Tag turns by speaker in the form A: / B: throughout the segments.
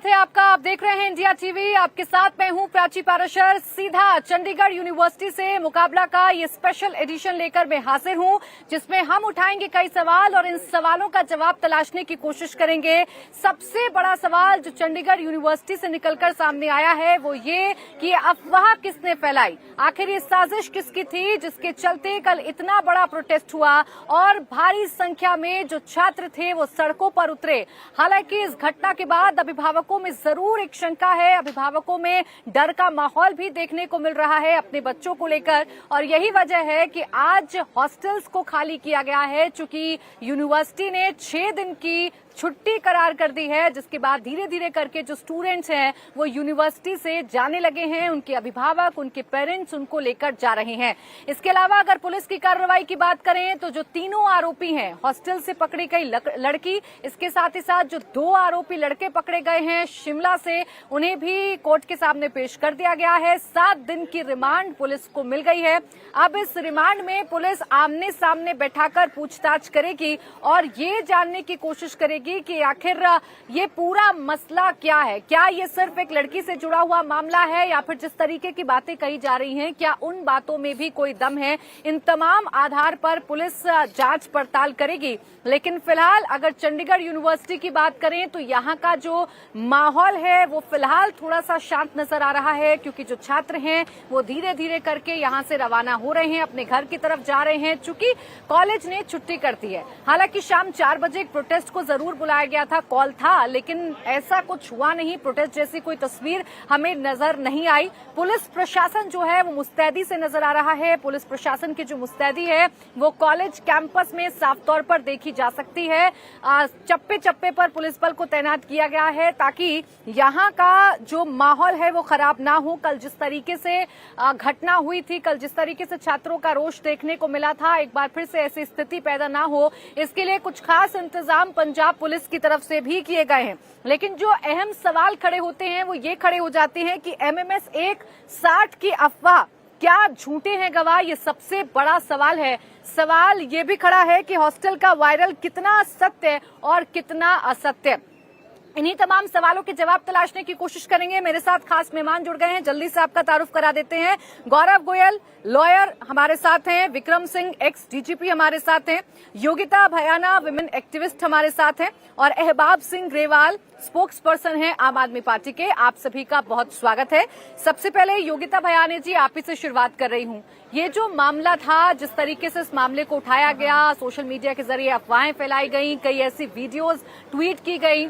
A: है आपका। आप देख रहे हैं इंडिया टीवी। आपके साथ मैं हूं प्राची पाराशर। सीधा चंडीगढ़ यूनिवर्सिटी से मुकाबला का ये स्पेशल एडिशन लेकर मैं हाजिर हूं, जिसमें हम उठाएंगे कई सवाल और इन सवालों का जवाब तलाशने की कोशिश करेंगे। सबसे बड़ा सवाल जो चंडीगढ़ यूनिवर्सिटी से निकलकर सामने आया है वो ये कि अफवाह किसने फैलाई, आखिर ये साजिश किसकी थी जिसके चलते कल इतना बड़ा प्रोटेस्ट हुआ और भारी संख्या में जो छात्र थे वो सड़कों पर उतरे। हालांकि इस घटना के बाद अभिभावकों में जरूर एक शंका है, अभिभावकों में डर का माहौल भी देखने को मिल रहा है अपने बच्चों को लेकर, और यही वजह है कि आज हॉस्टल्स को खाली किया गया है, चूंकि यूनिवर्सिटी ने 6 दिन की छुट्टी करार कर दी है, जिसके बाद धीरे धीरे करके जो स्टूडेंट्स हैं वो यूनिवर्सिटी से जाने लगे हैं। उनके अभिभावक, उनके पेरेंट्स उनको लेकर जा रहे हैं। इसके अलावा अगर पुलिस की कार्रवाई की बात करें तो जो तीनों आरोपी हैं, हॉस्टल से पकड़ी गई लड़की, इसके साथ ही साथ जो 2 आरोपी लड़के पकड़े गए हैं शिमला से, उन्हें भी कोर्ट के सामने पेश कर दिया गया है। 7 दिन की रिमांड पुलिस को मिल गई है। अब इस रिमांड में पुलिस आमने सामने बैठाकर पूछताछ करेगी और ये जानने की कोशिश करेगी कि आखिर ये पूरा मसला क्या है। क्या ये सिर्फ एक लड़की से जुड़ा हुआ मामला है या फिर जिस तरीके की बातें कही जा रही हैं, क्या उन बातों में भी कोई दम है। इन तमाम आधार पर पुलिस जांच पड़ताल करेगी। लेकिन फिलहाल अगर चंडीगढ़ यूनिवर्सिटी की बात करें तो यहाँ का जो माहौल है वो फिलहाल थोड़ा सा शांत नजर आ रहा है, क्योंकि जो छात्र हैं वो धीरे धीरे करके यहाँ से रवाना हो रहे हैं, अपने घर की तरफ जा रहे हैं, चूंकि कॉलेज ने छुट्टी कर दी है। हालांकि शाम 4 बजे एक प्रोटेस्ट को जरूर बुलाया गया था, कॉल था, लेकिन ऐसा कुछ हुआ नहीं। प्रोटेस्ट जैसी कोई तस्वीर हमें नजर नहीं आई। पुलिस प्रशासन जो है वो मुस्तैदी से नजर आ रहा है। पुलिस प्रशासन की जो मुस्तैदी है वो कॉलेज कैंपस में साफ तौर पर देखी जा सकती है। चप्पे चप्पे पर पुलिस बल को तैनात किया गया है ताकि यहाँ का जो माहौल है वो खराब ना हो। कल जिस तरीके से घटना हुई थी, कल जिस तरीके से छात्रों का रोष देखने को मिला था, एक बार फिर से ऐसी स्थिति पैदा ना हो, इसके लिए कुछ खास इंतजाम पंजाब पुलिस की तरफ से भी किए गए हैं। लेकिन जो अहम सवाल खड़े होते हैं वो ये खड़े हो जाते हैं कि MMS 160 की अफवाह क्या झूठे हैं गवाह, ये सबसे बड़ा सवाल है। सवाल ये भी खड़ा है कि हॉस्टल का वायरल कितना सत्य और कितना असत्य। इन्हीं तमाम सवालों के जवाब तलाशने की कोशिश करेंगे। मेरे साथ खास मेहमान जुड़ गए हैं, जल्दी से आपका तारुफ करा देते हैं। गौरव गोयल लॉयर हमारे साथ हैं, विक्रम सिंह एक्स DGP हमारे साथ हैं, योगिता भयाना विमेन एक्टिविस्ट हमारे साथ हैं, और अहबाब सिंह ग्रेवाल स्पोक्स पर्सन है आम आदमी पार्टी के। आप सभी का बहुत स्वागत है। सबसे पहले योगिता भयाने जी, आप ही से शुरुआत कर रही हूं। ये जो मामला था, जिस तरीके से इस मामले को उठाया गया, सोशल मीडिया के जरिए अफवाहें फैलाई गई, कई ऐसी वीडियोस ट्वीट की गई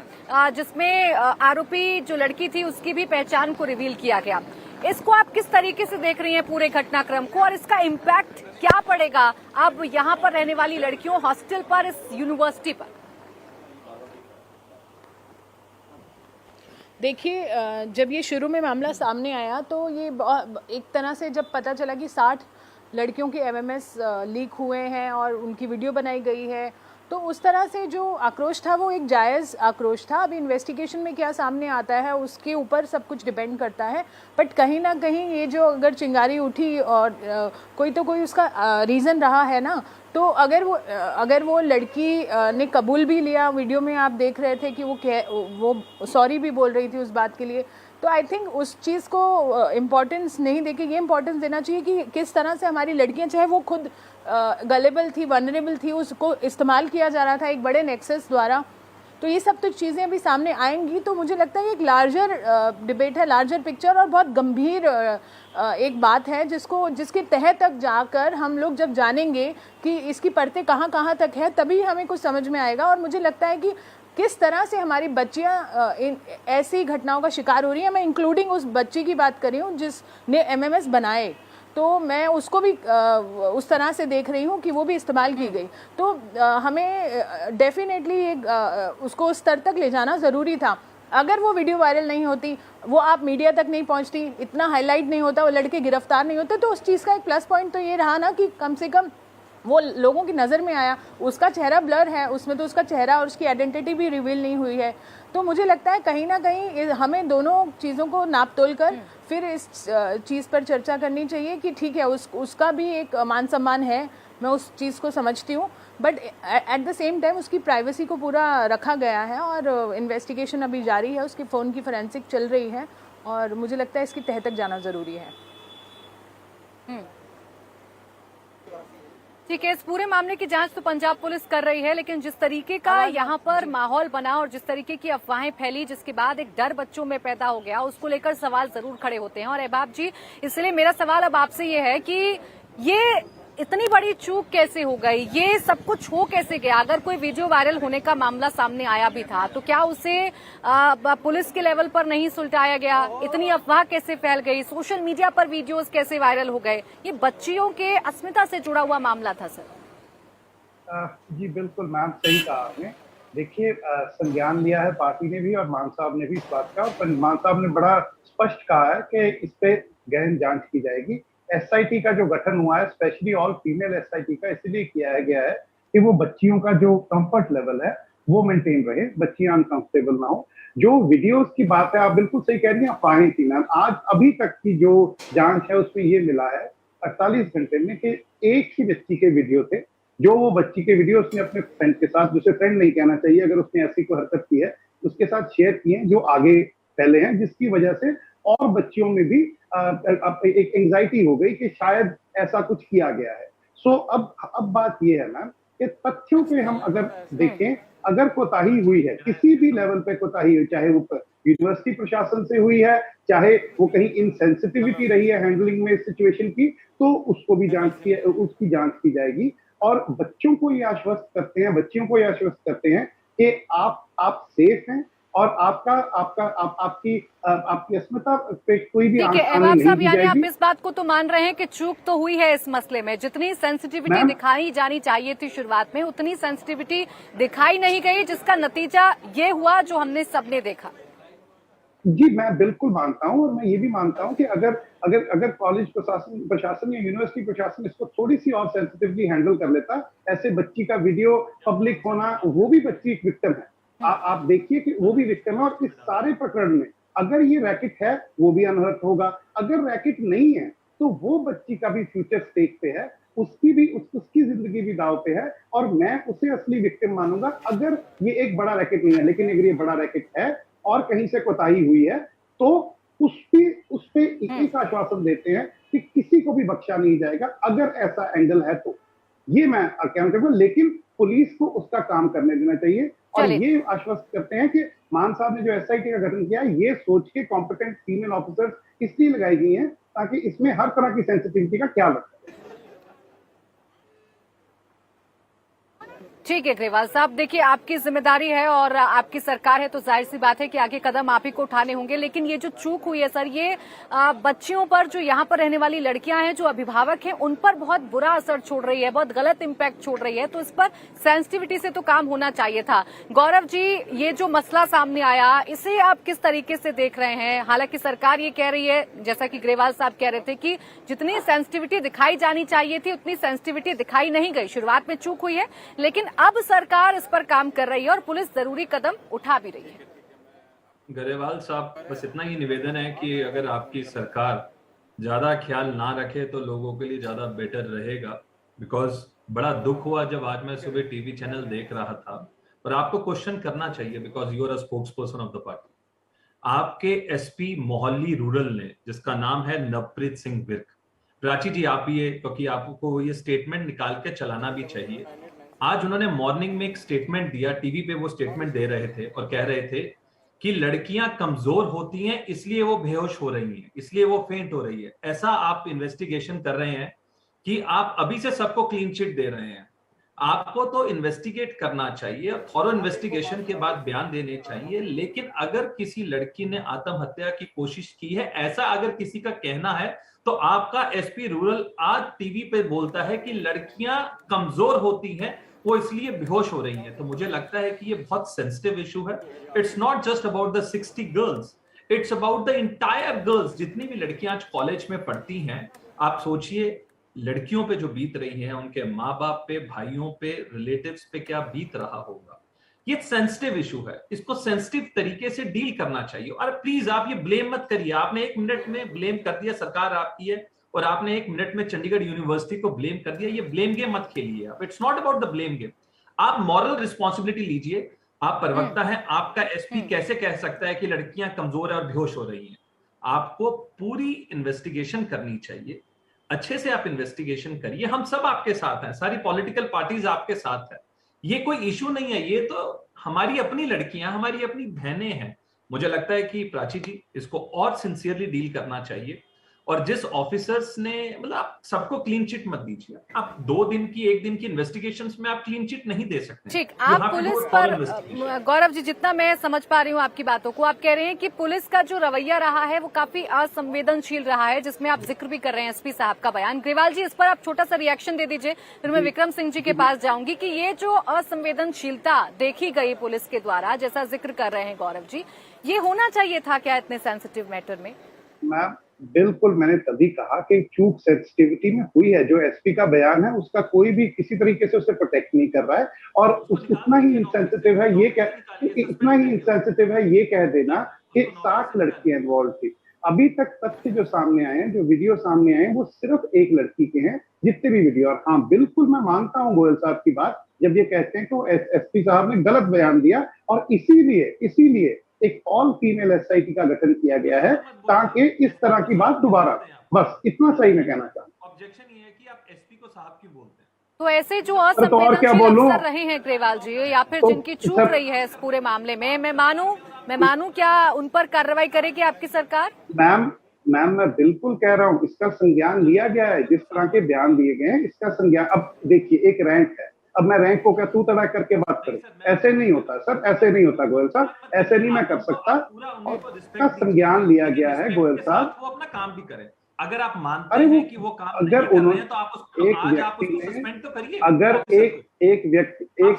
A: जिसमें आरोपी जो लड़की थी उसकी भी पहचान को रिवील किया गया, इसको आप किस तरीके से देख रही हैं पूरे घटनाक्रम को, और इसका इम्पैक्ट क्या पड़ेगा अब यहाँ पर रहने वाली लड़कियों, हॉस्टल पर, इस यूनिवर्सिटी पर?
B: देखिए, जब ये शुरू में मामला सामने आया तो ये एक तरह से जब पता चला कि 60 लड़कियों के MMS लीक हुए हैं और उनकी वीडियो बनाई गई है, तो उस तरह से जो आक्रोश था वो एक जायज़ आक्रोश था। अभी इन्वेस्टिगेशन में क्या सामने आता है उसके ऊपर सब कुछ डिपेंड करता है, बट कहीं ना कहीं ये जो अगर चिंगारी उठी और कोई तो कोई उसका रीज़न रहा है ना, तो अगर वो लड़की ने कबूल भी लिया, वीडियो में आप देख रहे थे कि वो सॉरी भी बोल रही थी उस बात के लिए, तो आई थिंक उस चीज़ को इम्पोर्टेंस नहीं देके ये इम्पोर्टेंस देना चाहिए कि किस तरह से हमारी लड़कियां, चाहे वो खुद गलेबल थी, वनरेबल थी, उसको इस्तेमाल किया जा रहा था एक बड़े नेक्सस द्वारा। तो ये सब तो चीज़ें अभी सामने आएंगी, तो मुझे लगता है एक लार्जर डिबेट है, लार्जर पिक्चर, और बहुत गंभीर एक बात है जिसके तह तक जाकर हम लोग जब जानेंगे कि इसकी परतें कहाँ कहाँ तक है, तभी हमें कुछ समझ में आएगा। और मुझे लगता है कि किस तरह से हमारी बच्चियाँ ऐसी घटनाओं का शिकार हो रही हैं। मैं इंक्लूडिंग उस बच्ची की बात कर रही हूँ जिसने MMS बनाए, तो मैं उसको भी उस तरह से देख रही हूँ कि वो भी इस्तेमाल की गई। तो हमें डेफिनेटली उसको उस स्तर तक ले जाना ज़रूरी था। अगर वो वीडियो वायरल नहीं होती, वो आप मीडिया तक नहीं पहुँचती, इतना हाईलाइट नहीं होता, वो लड़के गिरफ्तार नहीं होते, तो उस चीज़ का एक प्लस पॉइंट तो ये रहा ना कि कम से कम वो लोगों की नज़र में आया। उसका चेहरा ब्लर है उसमें, तो उसका चेहरा और उसकी आइडेंटिटी भी रिवील नहीं हुई है। तो मुझे लगता है कहीं ना कहीं हमें दोनों चीज़ों को नाप तोल कर फिर इस चीज़ पर चर्चा करनी चाहिए कि ठीक है, उसका भी एक मान सम्मान है, मैं उस चीज़ को समझती हूँ, but at the same time उसकी प्राइवेसी को पूरा रखा गया है और इन्वेस्टिगेशन अभी जारी है, उसके फ़ोन की फोरेंसिक चल रही है और मुझे लगता है इसकी तह तक जाना ज़रूरी है।
A: ठीक है, इस पूरे मामले की जांच तो पंजाब पुलिस कर रही है, लेकिन जिस तरीके का यहाँ पर माहौल बना और जिस तरीके की अफवाहें फैली, जिसके बाद एक डर बच्चों में पैदा हो गया, उसको लेकर सवाल जरूर खड़े होते हैं। और अहबाब जी, इसलिए मेरा सवाल अब आपसे ये है कि ये इतनी बड़ी चूक कैसे हो गई, ये सब कुछ हो कैसे गया? अगर कोई वीडियो वायरल होने का मामला सामने आया भी था तो क्या उसे पुलिस के लेवल पर नहीं सुलझाया गया? इतनी अफवाह कैसे फैल गई? सोशल मीडिया पर वीडियोस कैसे वायरल हो गए? ये बच्चियों के अस्मिता से जुड़ा हुआ मामला था सर।
C: जी बिल्कुल मैम, सही कहा आपने। देखिए, संज्ञान लिया है पार्टी ने भी और मान साहब ने भी इस बात का, और मान साहब ने बड़ा स्पष्ट कहा है कि इस पे गहन जांच की जाएगी। एसआईटी का जो गठन हुआ है, स्पेशली ऑल फीमेल एसआईटी का, इसलिए किया गया है कि वो बच्चियों का जो कंफर्ट लेवल है वो मेंटेन रहे, बच्चियां अनकंफर्टेबल ना हो। जो वीडियोस की बात है, आप बिल्कुल सही कह रही हैं, अफवाहें थी मैम। आज अभी तक की जो जांच है उसमें ये मिला है 48 घंटे में कि एक ही बच्ची के वीडियो थे, जो वो बच्ची के वीडियो उसने अपने फ्रेंड के साथ, जिसे फ्रेंड नहीं कहना चाहिए अगर उसने ऐसी कोई हरकत की है, उसके साथ शेयर किए हैं, जो आगे फैले हैं, जिसकी वजह से और बच्चियों में भी एक एंजाइटी हो गई कि शायद ऐसा कुछ किया गया है। सो अब बात ये है मैम कि तथ्यों पे हम अगर देखें, अगर कोताही हुई है, किसी भी लेवल पे कोताही हुई, चाहे वो यूनिवर्सिटी प्रशासन से हुई है, चाहे वो कहीं इनसेंसिटिविटी रही है हैंडलिंग में इस सिचुएशन की, तो उसको भी उसकी जांच की जाएगी। और बच्चों को ये आश्वस्त करते हैं, बच्चियों को ये आश्वस्त करते हैं कि आप सेफ हैं और आपकी अस्मिता पे कोई भी
A: ठीक है अहबाब साहब, यानी आप इस बात को तो मान रहे हैं कि चूक तो हुई है इस मसले में। जितनी सेंसिटिविटी दिखाई जानी चाहिए थी शुरुआत में, उतनी सेंसिटिविटी दिखाई नहीं गई, जिसका नतीजा ये हुआ जो हमने सबने देखा।
C: जी मैं बिल्कुल मानता हूं, और मैं ये भी मानता हूं कि अगर कॉलेज प्रशासन या यूनिवर्सिटी प्रशासन इसको थोड़ी सी और सेंसिटिवली हैंडल कर लेता, ऐसे बच्ची का वीडियो पब्लिक होना, वो भी बच्ची एक विक्टिम है। आप देखिए कि वो भी विक्टिम है, और इस सारे प्रकरण में अगर ये रैकेट है वो भी अनहर्ट होगा, अगर रैकेट नहीं है तो वो बच्ची का भी फ्यूचर स्टेक पे है, उसकी जिंदगी भी दाव पे है, और मैं उसे असली विक्टिम मानूंगा अगर ये एक बड़ा रैकेट नहीं है। लेकिन अगर ये बड़ा रैकेट है और कहीं से कोताही हुई है तो उस पे एक आश्वासन देते हैं कि किसी को भी बख्शा नहीं जाएगा अगर ऐसा एंगल है तो। ये मैं कहना चाहूंगा, लेकिन पुलिस को उसका काम करने देना चाहिए। और ये आश्वस्त करते हैं कि मान साहब ने जो एसआईटी का गठन किया है, ये सोच के कॉम्पिटेंट फीमेल ऑफिसर्स इसलिए लगाई गई हैं ताकि इसमें हर तरह की सेंसिटिविटी का ख्याल रखें।
A: ठीक है ग्रेवाल साहब, देखिए आपकी जिम्मेदारी है और आपकी सरकार है, तो जाहिर सी बात है कि आगे कदम आप ही को उठाने होंगे। लेकिन ये जो चूक हुई है सर, ये बच्चियों पर, जो यहाँ पर रहने वाली लड़कियां हैं, जो अभिभावक हैं, उन पर बहुत बुरा असर छोड़ रही है, बहुत गलत इम्पैक्ट छोड़ रही है। तो इस पर सेंसिटिविटी से तो काम होना चाहिए था। गौरव जी, ये जो मसला सामने आया, इसे आप किस तरीके से देख रहे हैं? हालांकि सरकार ये कह रही है, जैसा कि ग्रेवाल साहब कह रहे थे, कि जितनी सेंसिटिविटी दिखाई जानी चाहिए थी उतनी सेंसिटिविटी दिखाई नहीं गई। शुरुआत में चूक हुई है, लेकिन अब सरकार इस पर काम कर रही है और पुलिस जरूरी कदम उठा भी रही है।
D: गरेवाल साहब, बस इतना ही निवेदन है कि अगर आपकी सरकार ज्यादा ख्याल ना रखे तो लोगों के लिए ज्यादा बेटर रहेगा। बिकॉज बड़ा दुख हुआ जब आज मैं सुबह टीवी चैनल देख रहा था, और आपको क्वेश्चन करना चाहिए because you are a spokesperson of the party. आपके एसपी मोहाली रूरल ने, जिसका नाम है नवप्रीत सिंह विर्क, प्राची जी आप भी, क्योंकि आपको ये स्टेटमेंट निकाल के चलाना भी चाहिए। आज उन्होंने मॉर्निंग में एक स्टेटमेंट दिया, टीवी पे वो स्टेटमेंट दे रहे थे और कह रहे थे कि लड़कियां कमजोर होती हैं इसलिए वो बेहोश हो रही हैं, इसलिए वो फेंट हो रही है। ऐसा आप इन्वेस्टिगेशन कर रहे हैं कि आप अभी से सबको क्लीन चिट दे रहे हैं। आपको तो इन्वेस्टिगेट करना चाहिए, थॉरो इन्वेस्टिगेशन के बाद बयान देने चाहिए। लेकिन अगर किसी लड़की ने आत्महत्या की कोशिश की है, ऐसा अगर किसी का कहना है, तो आपका एसपी रूरल आज टीवी पे बोलता है कि लड़कियां कमजोर होती हैं, वो इसलिए बेहोश हो रही है। तो मुझे लगता है कि ये बहुत सेंसिटिव इशू है। It's not just about the 60 girls, it's about the entire girls. जितनी भी लड़कियां आज कॉलेज में पढ़ती हैं, आप सोचिए लड़कियों पे जो बीत रही है, उनके माँ बाप पे, भाइयों पे, रिलेटिव्स पे क्या बीत रहा होगा। ये सेंसिटिव इशू है, इसको सेंसिटिव तरीके से डील करना चाहिए। और प्लीज आप ये ब्लेम मत करिए। आपने 1 मिनट में ब्लेम कर दिया सरकार आपकी है, और आपने 1 मिनट में चंडीगढ़ यूनिवर्सिटी को ब्लेम कर दिया। ये ब्लेम गेम मत खेलिए आप, it's not about the blame game. आप मॉरल रिस्पॉन्सिबिलिटी लीजिए। आप प्रवक्ता हैं, आपका एसपी कैसे कह सकता है कि लड़कियां कमजोर है और बेहोश हो रही हैं? आपको पूरी इन्वेस्टिगेशन करनी चाहिए, अच्छे से आप इन्वेस्टिगेशन करिए। हम सब आपके साथ हैं, सारी पॉलिटिकल पार्टीज आपके साथ है, ये कोई इशू नहीं है। ये तो हमारी अपनी लड़कियां, हमारी अपनी बहनें हैं। मुझे लगता है कि प्राची जी इसको और सिंसियरली डील करना चाहिए। और जिस ऑफिसर्स ने, मतलब आप सबको क्लीन चिट मत दीजिए। आप 2 दिन की 1 दिन की इन्वेस्टिगेशंस में आप क्लीन चिट नहीं दे सकते।
A: ठीक, आप पुलिस पर, गौरव जी जितना मैं समझ पा रही हूँ आपकी बातों को, आप कह रहे हैं कि पुलिस का जो रवैया रहा है वो काफी असंवेदनशील रहा है, जिसमें आप जिक्र भी कर रहे हैं एसपी साहब का बयान। ग्रेवाल जी इस पर आप छोटा सा रिएक्शन दे दीजिए, फिर मैं विक्रम सिंह जी के पास जाऊंगी कि ये जो असंवेदनशीलता देखी गई पुलिस के द्वारा, जैसा जिक्र कर रहे हैं गौरव जी, ये होना चाहिए था क्या इतने सेंसिटिव मैटर में?
C: मैम बिल्कुल, मैंने तभी कहा कि चूक सेंसिटिविटी में हुई है। जो एसपी का बयान है उसका कोई भी किसी तरीके से उसे प्रोटेक्ट नहीं कर रहा है, और इतना ही इंसेंसिटिव है ये कह देना कि 60 लड़कियां इन्वॉल्व थी। अभी तक तथ्य जो सामने आए हैं, जो वीडियो सामने आए हैं, वो सिर्फ एक लड़की के हैं, जितने भी वीडियो। और हाँ, बिल्कुल मैं मानता हूँ गोयल साहब की बात, जब ये कहते हैं कि एसपी साहब ने गलत बयान दिया, और इसीलिए एक ऑल फीमेल एसआईटी का गठन किया गया है, ताकि इस तरह की बात दोबारा, बस इतना सही मैं कहना चाहता हूँ।
D: ऑब्जेक्शन ये है कि आप एसपी को साहब क्यों बोलते हैं?
A: तो ऐसे जो असंवेदनशील अफसर रहे हैं ग्रेवाल जी, या फिर जिनकी चूक रही है इस पूरे मामले में, मैं मानूं क्या उन पर कार्रवाई करेगी आपकी सरकार?
C: मैम मैं बिल्कुल कह रहा हूँ, इसका संज्ञान लिया गया है। जिस तरह के बयान दिए गए हैं, इसका संज्ञान। अब देखिए, एक रैंक है, अब मैं रैंक को क्या तू तड़ा करके बात करूं? ऐसे नहीं होता सर, ऐसे नहीं होता गोयल साहब, ऐसे नहीं मैं कर सकता। इसका संज्ञान लिया गया है गोयल साहब,
D: वो अपना काम भी करें। अगर आप मानते हैं कि वो काम नहीं कर रहे हैं, तो आप उसको आज आप उसको सस्पेंड तो करिए।
C: अगर एक व्यक्ति ने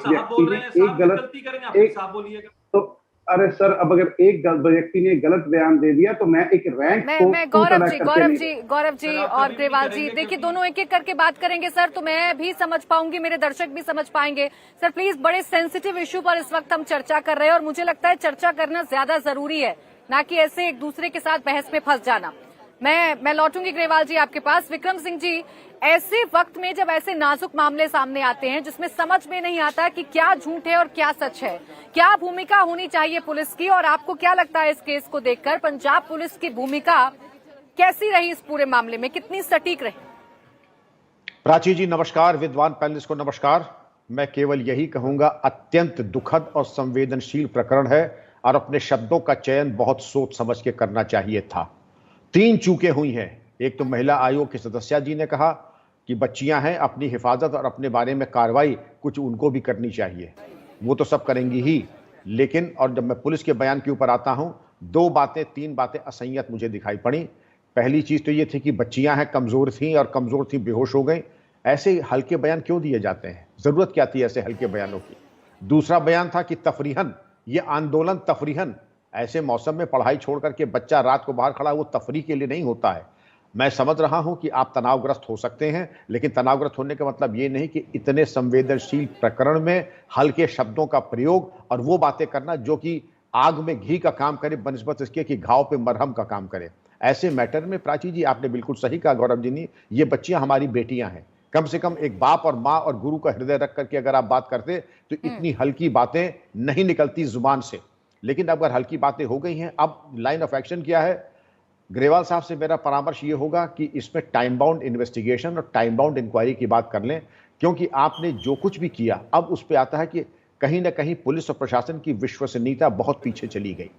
C: एक गलती करेंगे, आप साहब बोलिएगा तो, अरे सर, अब अगर एक व्यक्ति ने गलत बयान दे दिया तो मैं एक रैंक को
A: मैं गौरव जी और ग्रेवाल जी, देखिए दोनों एक एक करके बात करेंगे सर, तो मैं भी समझ पाऊंगी, मेरे दर्शक भी समझ पाएंगे। सर प्लीज, बड़े सेंसिटिव इश्यू पर इस वक्त हम चर्चा कर रहे हैं, और मुझे लगता है चर्चा करना ज्यादा जरूरी है, ना कि ऐसे एक दूसरे के साथ बहस में फंस जाना। मैं लौटूंगी ग्रेवाल जी आपके पास। विक्रम सिंह जी, ऐसे वक्त में जब ऐसे नाजुक मामले सामने आते हैं, जिसमें समझ में नहीं आता कि क्या झूठ है और क्या सच है, क्या भूमिका होनी चाहिए पुलिस की, और आपको क्या लगता है इस केस को देखकर पंजाब पुलिस की भूमिका कैसी रही इस पूरे मामले में, कितनी सटीक रही?
E: प्राची जी नमस्कार, विद्वान पैनलिस्ट को नमस्कार। मैं केवल यही कहूंगा, अत्यंत दुखद और संवेदनशील प्रकरण है, और अपने शब्दों का चयन बहुत सोच समझ के करना चाहिए था। 3 चूकें हुई हैं। एक तो महिला आयोग के सदस्या जी ने कहा कि बच्चियां हैं, अपनी हिफाजत और अपने बारे में कार्रवाई कुछ उनको भी करनी चाहिए, वो तो सब करेंगी ही, लेकिन और जब मैं पुलिस के बयान के ऊपर आता हूं, 3 बातें असंयत मुझे दिखाई पड़ी। पहली चीज तो ये थी कि बच्चियां हैं, कमजोर थी, बेहोश हो गई। ऐसे हल्के बयान क्यों दिए जाते हैं? जरूरत क्या थी ऐसे हल्के बयानों की? दूसरा बयान था कि तफरीहन, ये आंदोलन तफरीहन, ऐसे मौसम में पढ़ाई छोड़ करके बच्चा रात को बाहर खड़ा, वो तफरीह के लिए नहीं होता है। मैं समझ रहा हूं कि आप तनावग्रस्त हो सकते हैं, लेकिन तनावग्रस्त होने का मतलब ये नहीं कि इतने संवेदनशील प्रकरण में हल्के शब्दों का प्रयोग और वो बातें करना जो कि आग में घी का काम करे बनिस्बत इसके कि घाव पे मरहम का काम करे। ऐसे मैटर में प्राची जी आपने बिल्कुल सही कहा, गौरव जी ने, ये बच्चियां हमारी बेटियां हैं। कम से कम एक बाप और माँ और गुरु का हृदय रख करके अगर आप बात करते तो इतनी हल्की बातें नहीं निकलती जुबान से। लेकिन अगर हल्की बातें हो गई हैं, अब लाइन ऑफ एक्शन क्या है? ग्रेवाल साहब से मेरा परामर्श ये होगा कि इसमें टाइम बाउंड इन्वेस्टिगेशन और टाइम बाउंड इंक्वायरी की बात कर लें, क्योंकि आपने जो कुछ भी किया, अब उस पर आता है कि कहीं ना कहीं पुलिस और प्रशासन की विश्वसनीयता बहुत पीछे चली गई,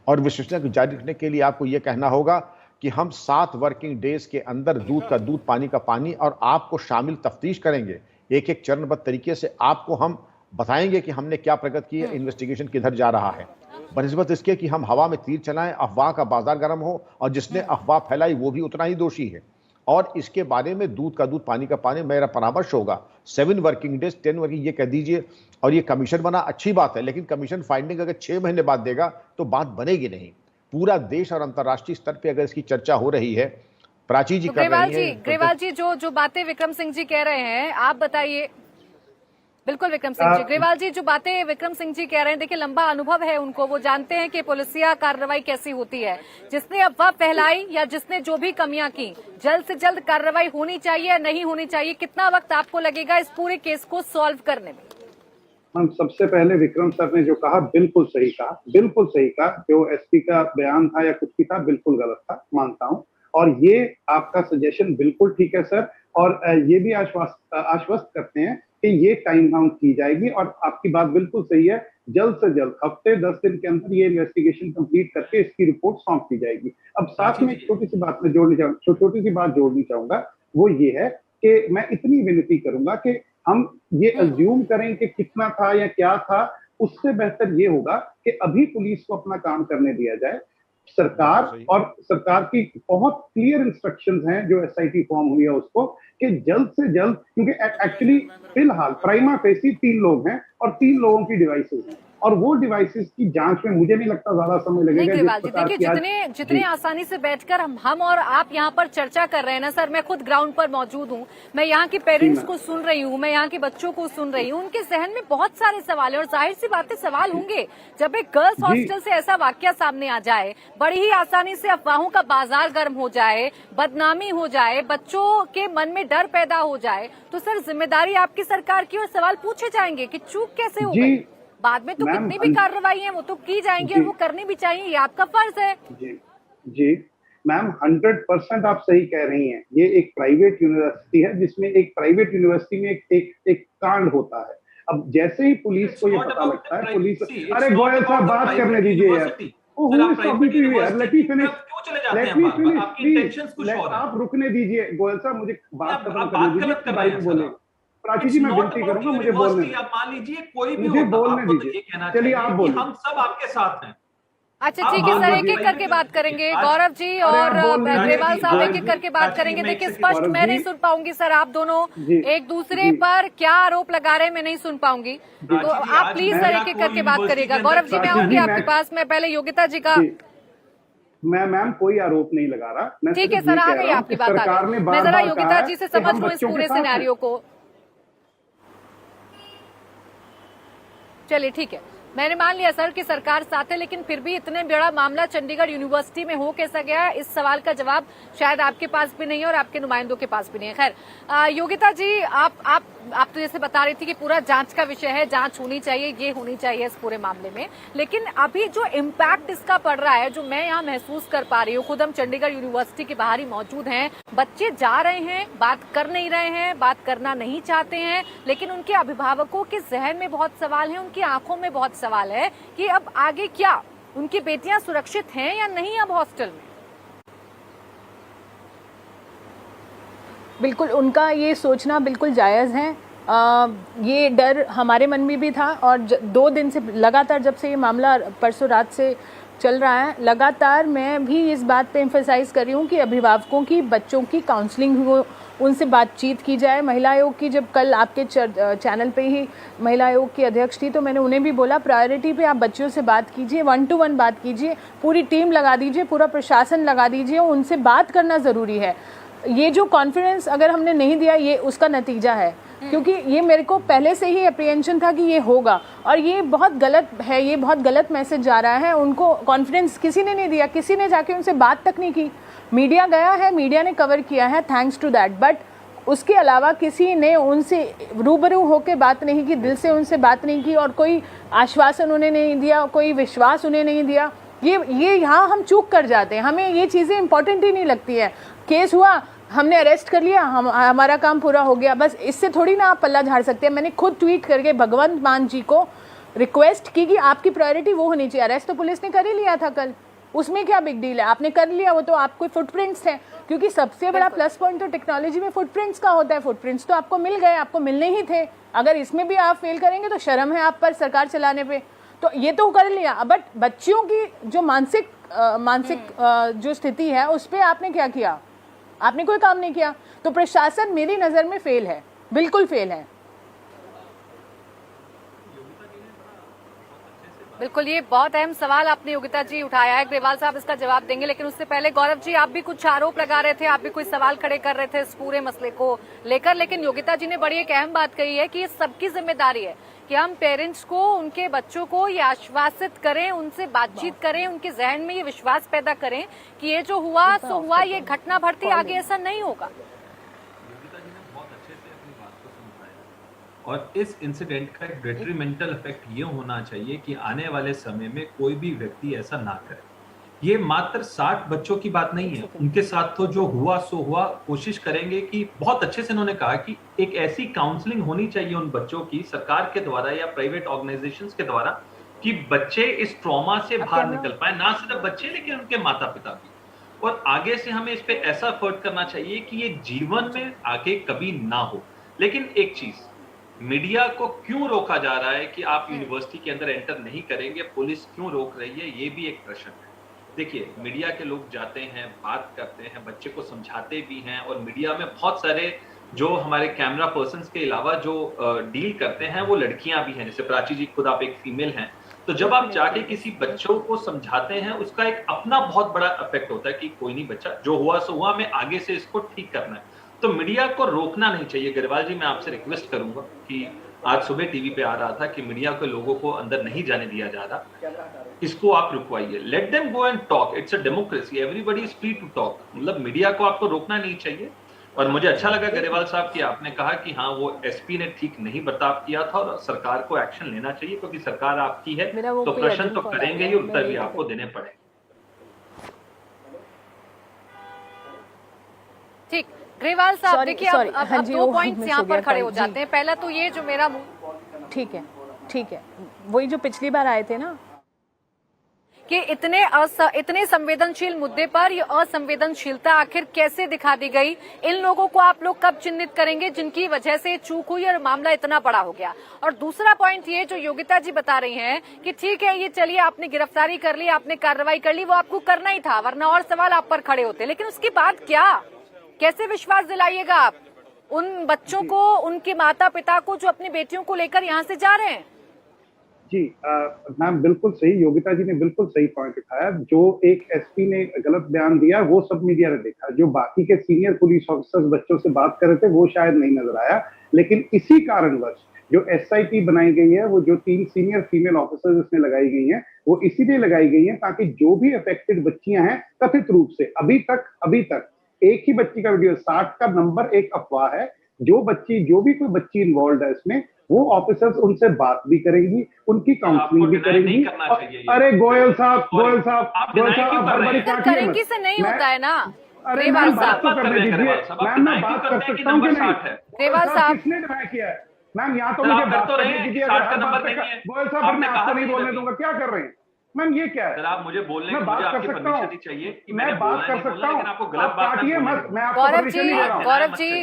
E: और विश्वसनीयता को जारी रखने के लिए आपको यह कहना होगा कि हम 7 वर्किंग डेज के अंदर दूध का दूध, पानी का पानी, और आपको शामिल तफ्तीश करेंगे एक एक चरणबद्ध तरीके से। आपको हम बताएंगे कि हमने क्या प्रगति की है, इन्वेस्टिगेशन किधर जा रहा है, बनिस्बत इसके कि हम हवा में तीर चलाएं, अफवाह का बाजार गर्म हो, और जिसने अफवाह फैलाई वो भी उतना ही दोषी है। और इसके बारे में दूध का दूध, पानी का पानी, मेरा परामर्श होगा 7 वर्किंग डेज, 10 वर्किंग, ये कह दीजिए। और ये कमीशन बना अच्छी बात है, लेकिन कमीशन फाइंडिंग अगर 6 महीने बाद देगा तो बात बनेगी नहीं। पूरा देश और अंतर्राष्ट्रीय स्तर पर अगर इसकी चर्चा हो रही है, प्राची जी कर रही है।
A: ग्रेवाल जी, जो बातें विक्रम सिंह जी कह रहे हैं, आप बताइए। बिल्कुल विक्रम सिंह जी। ग्रेवाल जी, जो बातें विक्रम सिंह जी कह रहे हैं, देखिए लंबा अनुभव है उनको, वो जानते हैं कि पुलिसिया कार्रवाई कैसी होती है। जिसने अफवाह फैलाई या जिसने जो भी कमियां की, जल्द से जल्द कार्रवाई होनी चाहिए या नहीं होनी चाहिए? कितना वक्त आपको लगेगा इस पूरे केस को सॉल्व करने में?
C: हम सबसे पहले विक्रम सर ने जो कहा बिल्कुल सही कहा, बिल्कुल सही कहा। जो एसपी का बयान था या कुछ भी था बिल्कुल गलत था, मानता हूं। और ये आपका सजेशन बिल्कुल ठीक है सर। और ये भी आश्वस्त करते हैं कि ये टाइम बाउंड की जाएगी। और आपकी बात बिल्कुल सही है, जल्द से जल्द हफ्ते 10 दिन के अंदर ये इन्वेस्टिगेशन कंप्लीट करके इसकी रिपोर्ट सौंप दी जाएगी। अब साथ में एक छोटी सी बात में छोटी सी बात जोड़नी चाहूंगा, वो ये है कि मैं इतनी विनती करूंगा कि हम ये अज्यूम करें कि कितना था या क्या था, उससे बेहतर ये होगा कि अभी पुलिस को अपना काम करने दिया जाए। सरकार की बहुत क्लियर इंस्ट्रक्शंस हैं जो एसआईटी फॉर्म हुई है उसको, कि जल्द से जल्द, क्योंकि एक्चुअली फिलहाल प्राइमा फेसी 3 लोग हैं और 3 लोगों की डिवाइसेस हैं, और वो डिवाइसेस की जांच में मुझे नहीं लगता ज्यादा समय लगेगा।
A: देखिए जितने आसानी से बैठकर हम और आप यहाँ पर चर्चा कर रहे हैं ना सर, मैं खुद ग्राउंड पर मौजूद हूँ, मैं यहाँ के पेरेंट्स को सुन रही हूँ, मैं यहाँ के बच्चों को सुन रही हूँ, उनके जहन में बहुत सारे सवाल है और जाहिर सी बातें सवाल होंगे। जब एक गर्ल्स हॉस्टल से ऐसा वाकया सामने आ जाए, बड़ी ही आसानी से अफवाहों का बाजार गर्म हो जाए, बदनामी हो जाए, बच्चों के मन में डर पैदा हो जाए, तो सर जिम्मेदारी आपकी सरकार की और सवाल पूछे जाएंगे कि चूक कैसे हो गई। बाद में तो कितनी भी कार्रवाई है वो तो की जाएंगी और वो करनी भी चाहिए, ये आपका फर्ज है।
C: जी मैम, 100% आप सही कह रही हैं। ये एक प्राइवेट यूनिवर्सिटी है जिसमें एक प्राइवेट यूनिवर्सिटी में एक कांड होता है। अब जैसे ही पुलिस को ये पता लगता है, पुलिस, अरे गोयल साहब बात करने दीजिए यार, आप रुकने दीजिए। गोयल साहब मुझे बात खत्म करने दीजिए। प्राची जी, मैं विनती करूंगा, मुझे बोलने,
D: आप मान लीजिए कोई भी
C: मुझे बोलने
D: आपको
C: दीजिए।
D: ये कहना
C: चलिए आप
D: चाहिए
C: बोलिए।
D: कि हम सब आपके साथ हैं।
A: अच्छा ठीक है सर, एक एक करके बात करेंगे। गौरव जी और ग्रेवाल साहब एक एक करके बात करेंगे। देखिए स्पष्ट मैं नहीं सुन पाऊंगी सर, आप दोनों एक दूसरे पर क्या आरोप लगा रहे हैं मैं नहीं सुन पाऊंगी, तो आप प्लीज सर एक एक करके बात करिएगा। गौरव जी मैं आऊंगी आपके पास, मैं पहले योगिता जी का।
C: मैं मैम कोई आरोप नहीं लगा रहा।
A: ठीक है सर, आ गई आपकी बात, आ गई। मैं जरा योगिता जी से समझ लूं इस पूरे सिनेरियो को। चलिए ठीक है, मैंने मान लिया सर कि सरकार साथ है, लेकिन फिर भी इतने बड़ा मामला चंडीगढ़ यूनिवर्सिटी में हो कैसा गया, इस सवाल का जवाब शायद आपके पास भी नहीं है और आपके नुमाइंदों के पास भी नहीं है। खैर योगिता जी, आप तो जैसे बता रही थी कि पूरा जांच का विषय है, जांच होनी चाहिए, ये होनी चाहिए इस पूरे मामले में, लेकिन अभी जो इम्पैक्ट इसका पड़ रहा है, जो मैं यहाँ महसूस कर पा रही हूँ, खुद हम चंडीगढ़ यूनिवर्सिटी के बाहर ही मौजूद हैं, बच्चे जा रहे हैं, बात कर नहीं रहे हैं, बात करना नहीं चाहते हैं, लेकिन उनके अभिभावकों के जहन में बहुत सवाल है, उनकी आंखों में बहुत सवाल है कि अब आगे क्या, उनकी बेटियां सुरक्षित हैं या नहीं अब हॉस्टल में।
B: बिल्कुल उनका ये सोचना बिल्कुल जायज़ है। ये डर हमारे मन में भी था और 2 दिन से लगातार, जब से ये मामला परसों रात से चल रहा है, लगातार मैं भी इस बात पे एम्फसाइज़ कर रही हूँ कि अभिभावकों की, बच्चों की काउंसलिंग हो, उनसे बातचीत की जाए। महिला आयोग की, जब कल आपके चैनल पे ही महिला आयोग की अध्यक्ष थी, तो मैंने उन्हें भी बोला प्रायोरिटी पे आप बच्चों से बात कीजिए, 1 to 1 बात कीजिए, पूरी टीम लगा दीजिए, पूरा प्रशासन लगा दीजिए, उनसे बात करना ज़रूरी है। ये जो कॉन्फिडेंस अगर हमने नहीं दिया, ये उसका नतीजा है, क्योंकि ये मेरे को पहले से ही अप्रीहेंशन था कि ये होगा, और ये बहुत गलत है, ये बहुत गलत मैसेज जा रहा है। उनको कॉन्फिडेंस किसी ने नहीं दिया, किसी ने जाके उनसे बात तक नहीं की। मीडिया गया है, मीडिया ने कवर किया है, थैंक्स टू दैट, बट उसके अलावा किसी ने उनसे रूबरू होकर बात नहीं की, दिल से उनसे बात नहीं की, और कोई आश्वासन उन्हें नहीं दिया, कोई विश्वास उन्हें नहीं दिया। ये यहाँ हम चूक कर जाते हैं, हमें ये चीज़ें इंपॉर्टेंट ही नहीं लगती है। केस हुआ, हमने अरेस्ट कर लिया, हमारा काम पूरा हो गया, बस इससे थोड़ी ना आप पल्ला झाड़ सकते हैं। मैंने खुद ट्वीट करके भगवंत मान जी को रिक्वेस्ट की कि आपकी प्रायोरिटी वो होनी चाहिए। अरेस्ट तो पुलिस ने कर ही लिया था कल, उसमें क्या बिग डील है, आपने कर लिया, वो तो आपको फुटप्रिंट्स हैं, क्योंकि सबसे बड़ा प्लस पॉइंट तो टेक्नोलॉजी में फुटप्रिंट्स का होता है। फुटप्रिंट्स तो आपको मिल गए, आपको मिलने ही थे। अगर इसमें भी आप फेल करेंगे तो शर्म है आप पर सरकार चलाने पे। तो ये तो कर लिया, बट बच्चियों की जो मानसिक जो स्थिति है उस पर आपने क्या किया? आपने कोई काम नहीं किया। तो प्रशासन मेरी नज़र में फेल है, बिल्कुल फेल है।
A: बिल्कुल, ये बहुत अहम सवाल आपने योगिता जी उठाया है। ग्रेवाल साहब इसका जवाब देंगे, लेकिन उससे पहले गौरव जी, आप भी कुछ आरोप लगा रहे थे, आप भी कोई सवाल खड़े कर रहे थे इस पूरे मसले को लेकर, लेकिन योगिता जी ने बड़ी एक अहम बात कही है कि ये सबकी जिम्मेदारी है कि हम पेरेंट्स को, उनके बच्चों को ये आश्वासित करें, उनसे बातचीत करें, उनके जहन में ये विश्वास पैदा करें कि ये जो हुआ सो हुआ, ये घटना बढ़ती आगे ऐसा नहीं होगा।
D: और इस इंसिडेंट का एक डेट्रीमेंटल इफेक्ट ये होना चाहिए कि आने वाले समय में कोई भी व्यक्ति ऐसा ना करे। ये मात्र 60 बच्चों की बात नहीं है, उनके साथ तो जो हुआ सो हुआ। कोशिश करेंगे कि बहुत अच्छे से उन्होंने कहा कि एक ऐसी काउंसलिंग होनी चाहिए उन बच्चों की सरकार के द्वारा या प्राइवेट ऑर्गेनाइजेशंस के द्वारा कि बच्चे इस ट्रॉमा से बाहर निकल पाए, ना सिर्फ बच्चे लेकिन उनके माता पिता भी। और आगे से हमें इस पे ऐसा एफर्ट करना चाहिए कि ये जीवन में आगे कभी ना हो। लेकिन एक चीज, मीडिया को क्यों रोका जा रहा है कि आप यूनिवर्सिटी के अंदर एंटर नहीं करेंगे, पुलिस क्यों रोक रही है, ये भी एक प्रश्न है। देखिए, मीडिया के लोग जाते हैं, बात करते हैं, बच्चे को समझाते भी हैं, और मीडिया में बहुत सारे जो हमारे कैमरा पर्सन्स के अलावा जो डील करते हैं वो लड़कियां भी हैं, जैसे प्राची जी खुद आप एक फीमेल हैं। तो जब आप जाके किसी बच्चों को समझाते हैं, उसका एक अपना बहुत बड़ा इफेक्ट होता है कि कोई नहीं बच्चा, जो हुआ सो हुआ, मैं आगे से इसको ठीक करना है। तो मीडिया को रोकना नहीं चाहिए। ग्रेवाल जी, मैं आपसे रिक्वेस्ट करूंगा कि आज सुबह टीवी पे आ रहा था कि मीडिया के लोगों को अंदर नहीं जाने दिया जा रहा, इसको आप रुकवाइए। Let them go and talk, it's a democracy, everybody is free to talk. मतलब मीडिया को आपको रोकना नहीं चाहिए। और मुझे अच्छा लगा ग्रेवाल साहब कि आपने कहा कि हाँ, वो एसपी ने ठीक नहीं बर्ताव किया था और सरकार को एक्शन लेना चाहिए, क्योंकि सरकार आपकी है तो प्रश्न तो करेंगे ही, उत्तर भी आपको देने पड़ेंगे।
A: ठीक, ग्रेवाल साहब देखिए, अब 2 पॉइंट्स यहाँ पर खड़े हो जाते हैं। पहला तो ये जो मेरा
B: ठीक है, वही जो पिछली बार आए थे ना
A: कि इतने संवेदनशील मुद्दे पर ये असंवेदनशीलता आखिर कैसे दिखा दी गई, इन लोगों को आप लोग कब चिन्हित करेंगे जिनकी वजह से चूक हुई और मामला इतना बड़ा हो गया। और दूसरा पॉइंट ये जो योगिता जी बता रही हैं कि ठीक है, ये चलिए आपने गिरफ्तारी कर ली, आपने कार्रवाई कर ली, वो आपको करना ही था, वरना और सवाल आप पर खड़े होते, लेकिन उसके बाद क्या, कैसे विश्वास दिलाइएगा आप उन बच्चों को, उनके माता पिता को जो अपनी बेटियों को लेकर यहाँ से जा रहे हैं?
C: जी मैम, बिल्कुल सही, योगिता जी ने बिल्कुल सही पॉइंट उठाया। जो एक एसपी ने गलत बयान दिया वो सब मीडिया ने देखा, जो बाकी के सीनियर पुलिस ऑफिसर्स बच्चों से बात कर रहे थे वो शायद नहीं नजर आया। लेकिन इसी कारणवश जो एसआईटी बनाई गई है, वो जो 3 सीनियर फीमेल ऑफिसर्स इसमें लगाई गई हैं, वो इसीलिए लगाई गई है ताकि जो भी अफेक्टेड बच्चियां हैं, कथित रूप से अभी तक एक ही बच्ची का वीडियो, 60 का नंबर एक अफवाह है। जो भी कोई बच्ची इन्वॉल्व है इसमें, वो ऑफिसर्स उनसे बात भी करेंगी, उनकी काउंसलिंग भी करेंगी। अरे गोयल साहब
A: करेंगी से नहीं होता है ना।
C: अरे मैम, बात तो करने दीजिए मैम, मैं बात कर सकता हूँ कि नहीं?
A: ग्रेवाल साहब,
C: किसने डिनाई किया है मैम? यहाँ तो मुझे बात करने दीजिए। गोयल साहब, मैं आपको नहीं बोलने दूंगा। क्या कर रहे हैं मैम? ये क्या है?
D: आप मुझे बोलने की
C: बात कर सकता हूँ,
D: चाहिए कि
C: मैं बात कर सकता हूँ,
D: आपको गलत बात
C: काटिए मत। मैं आपको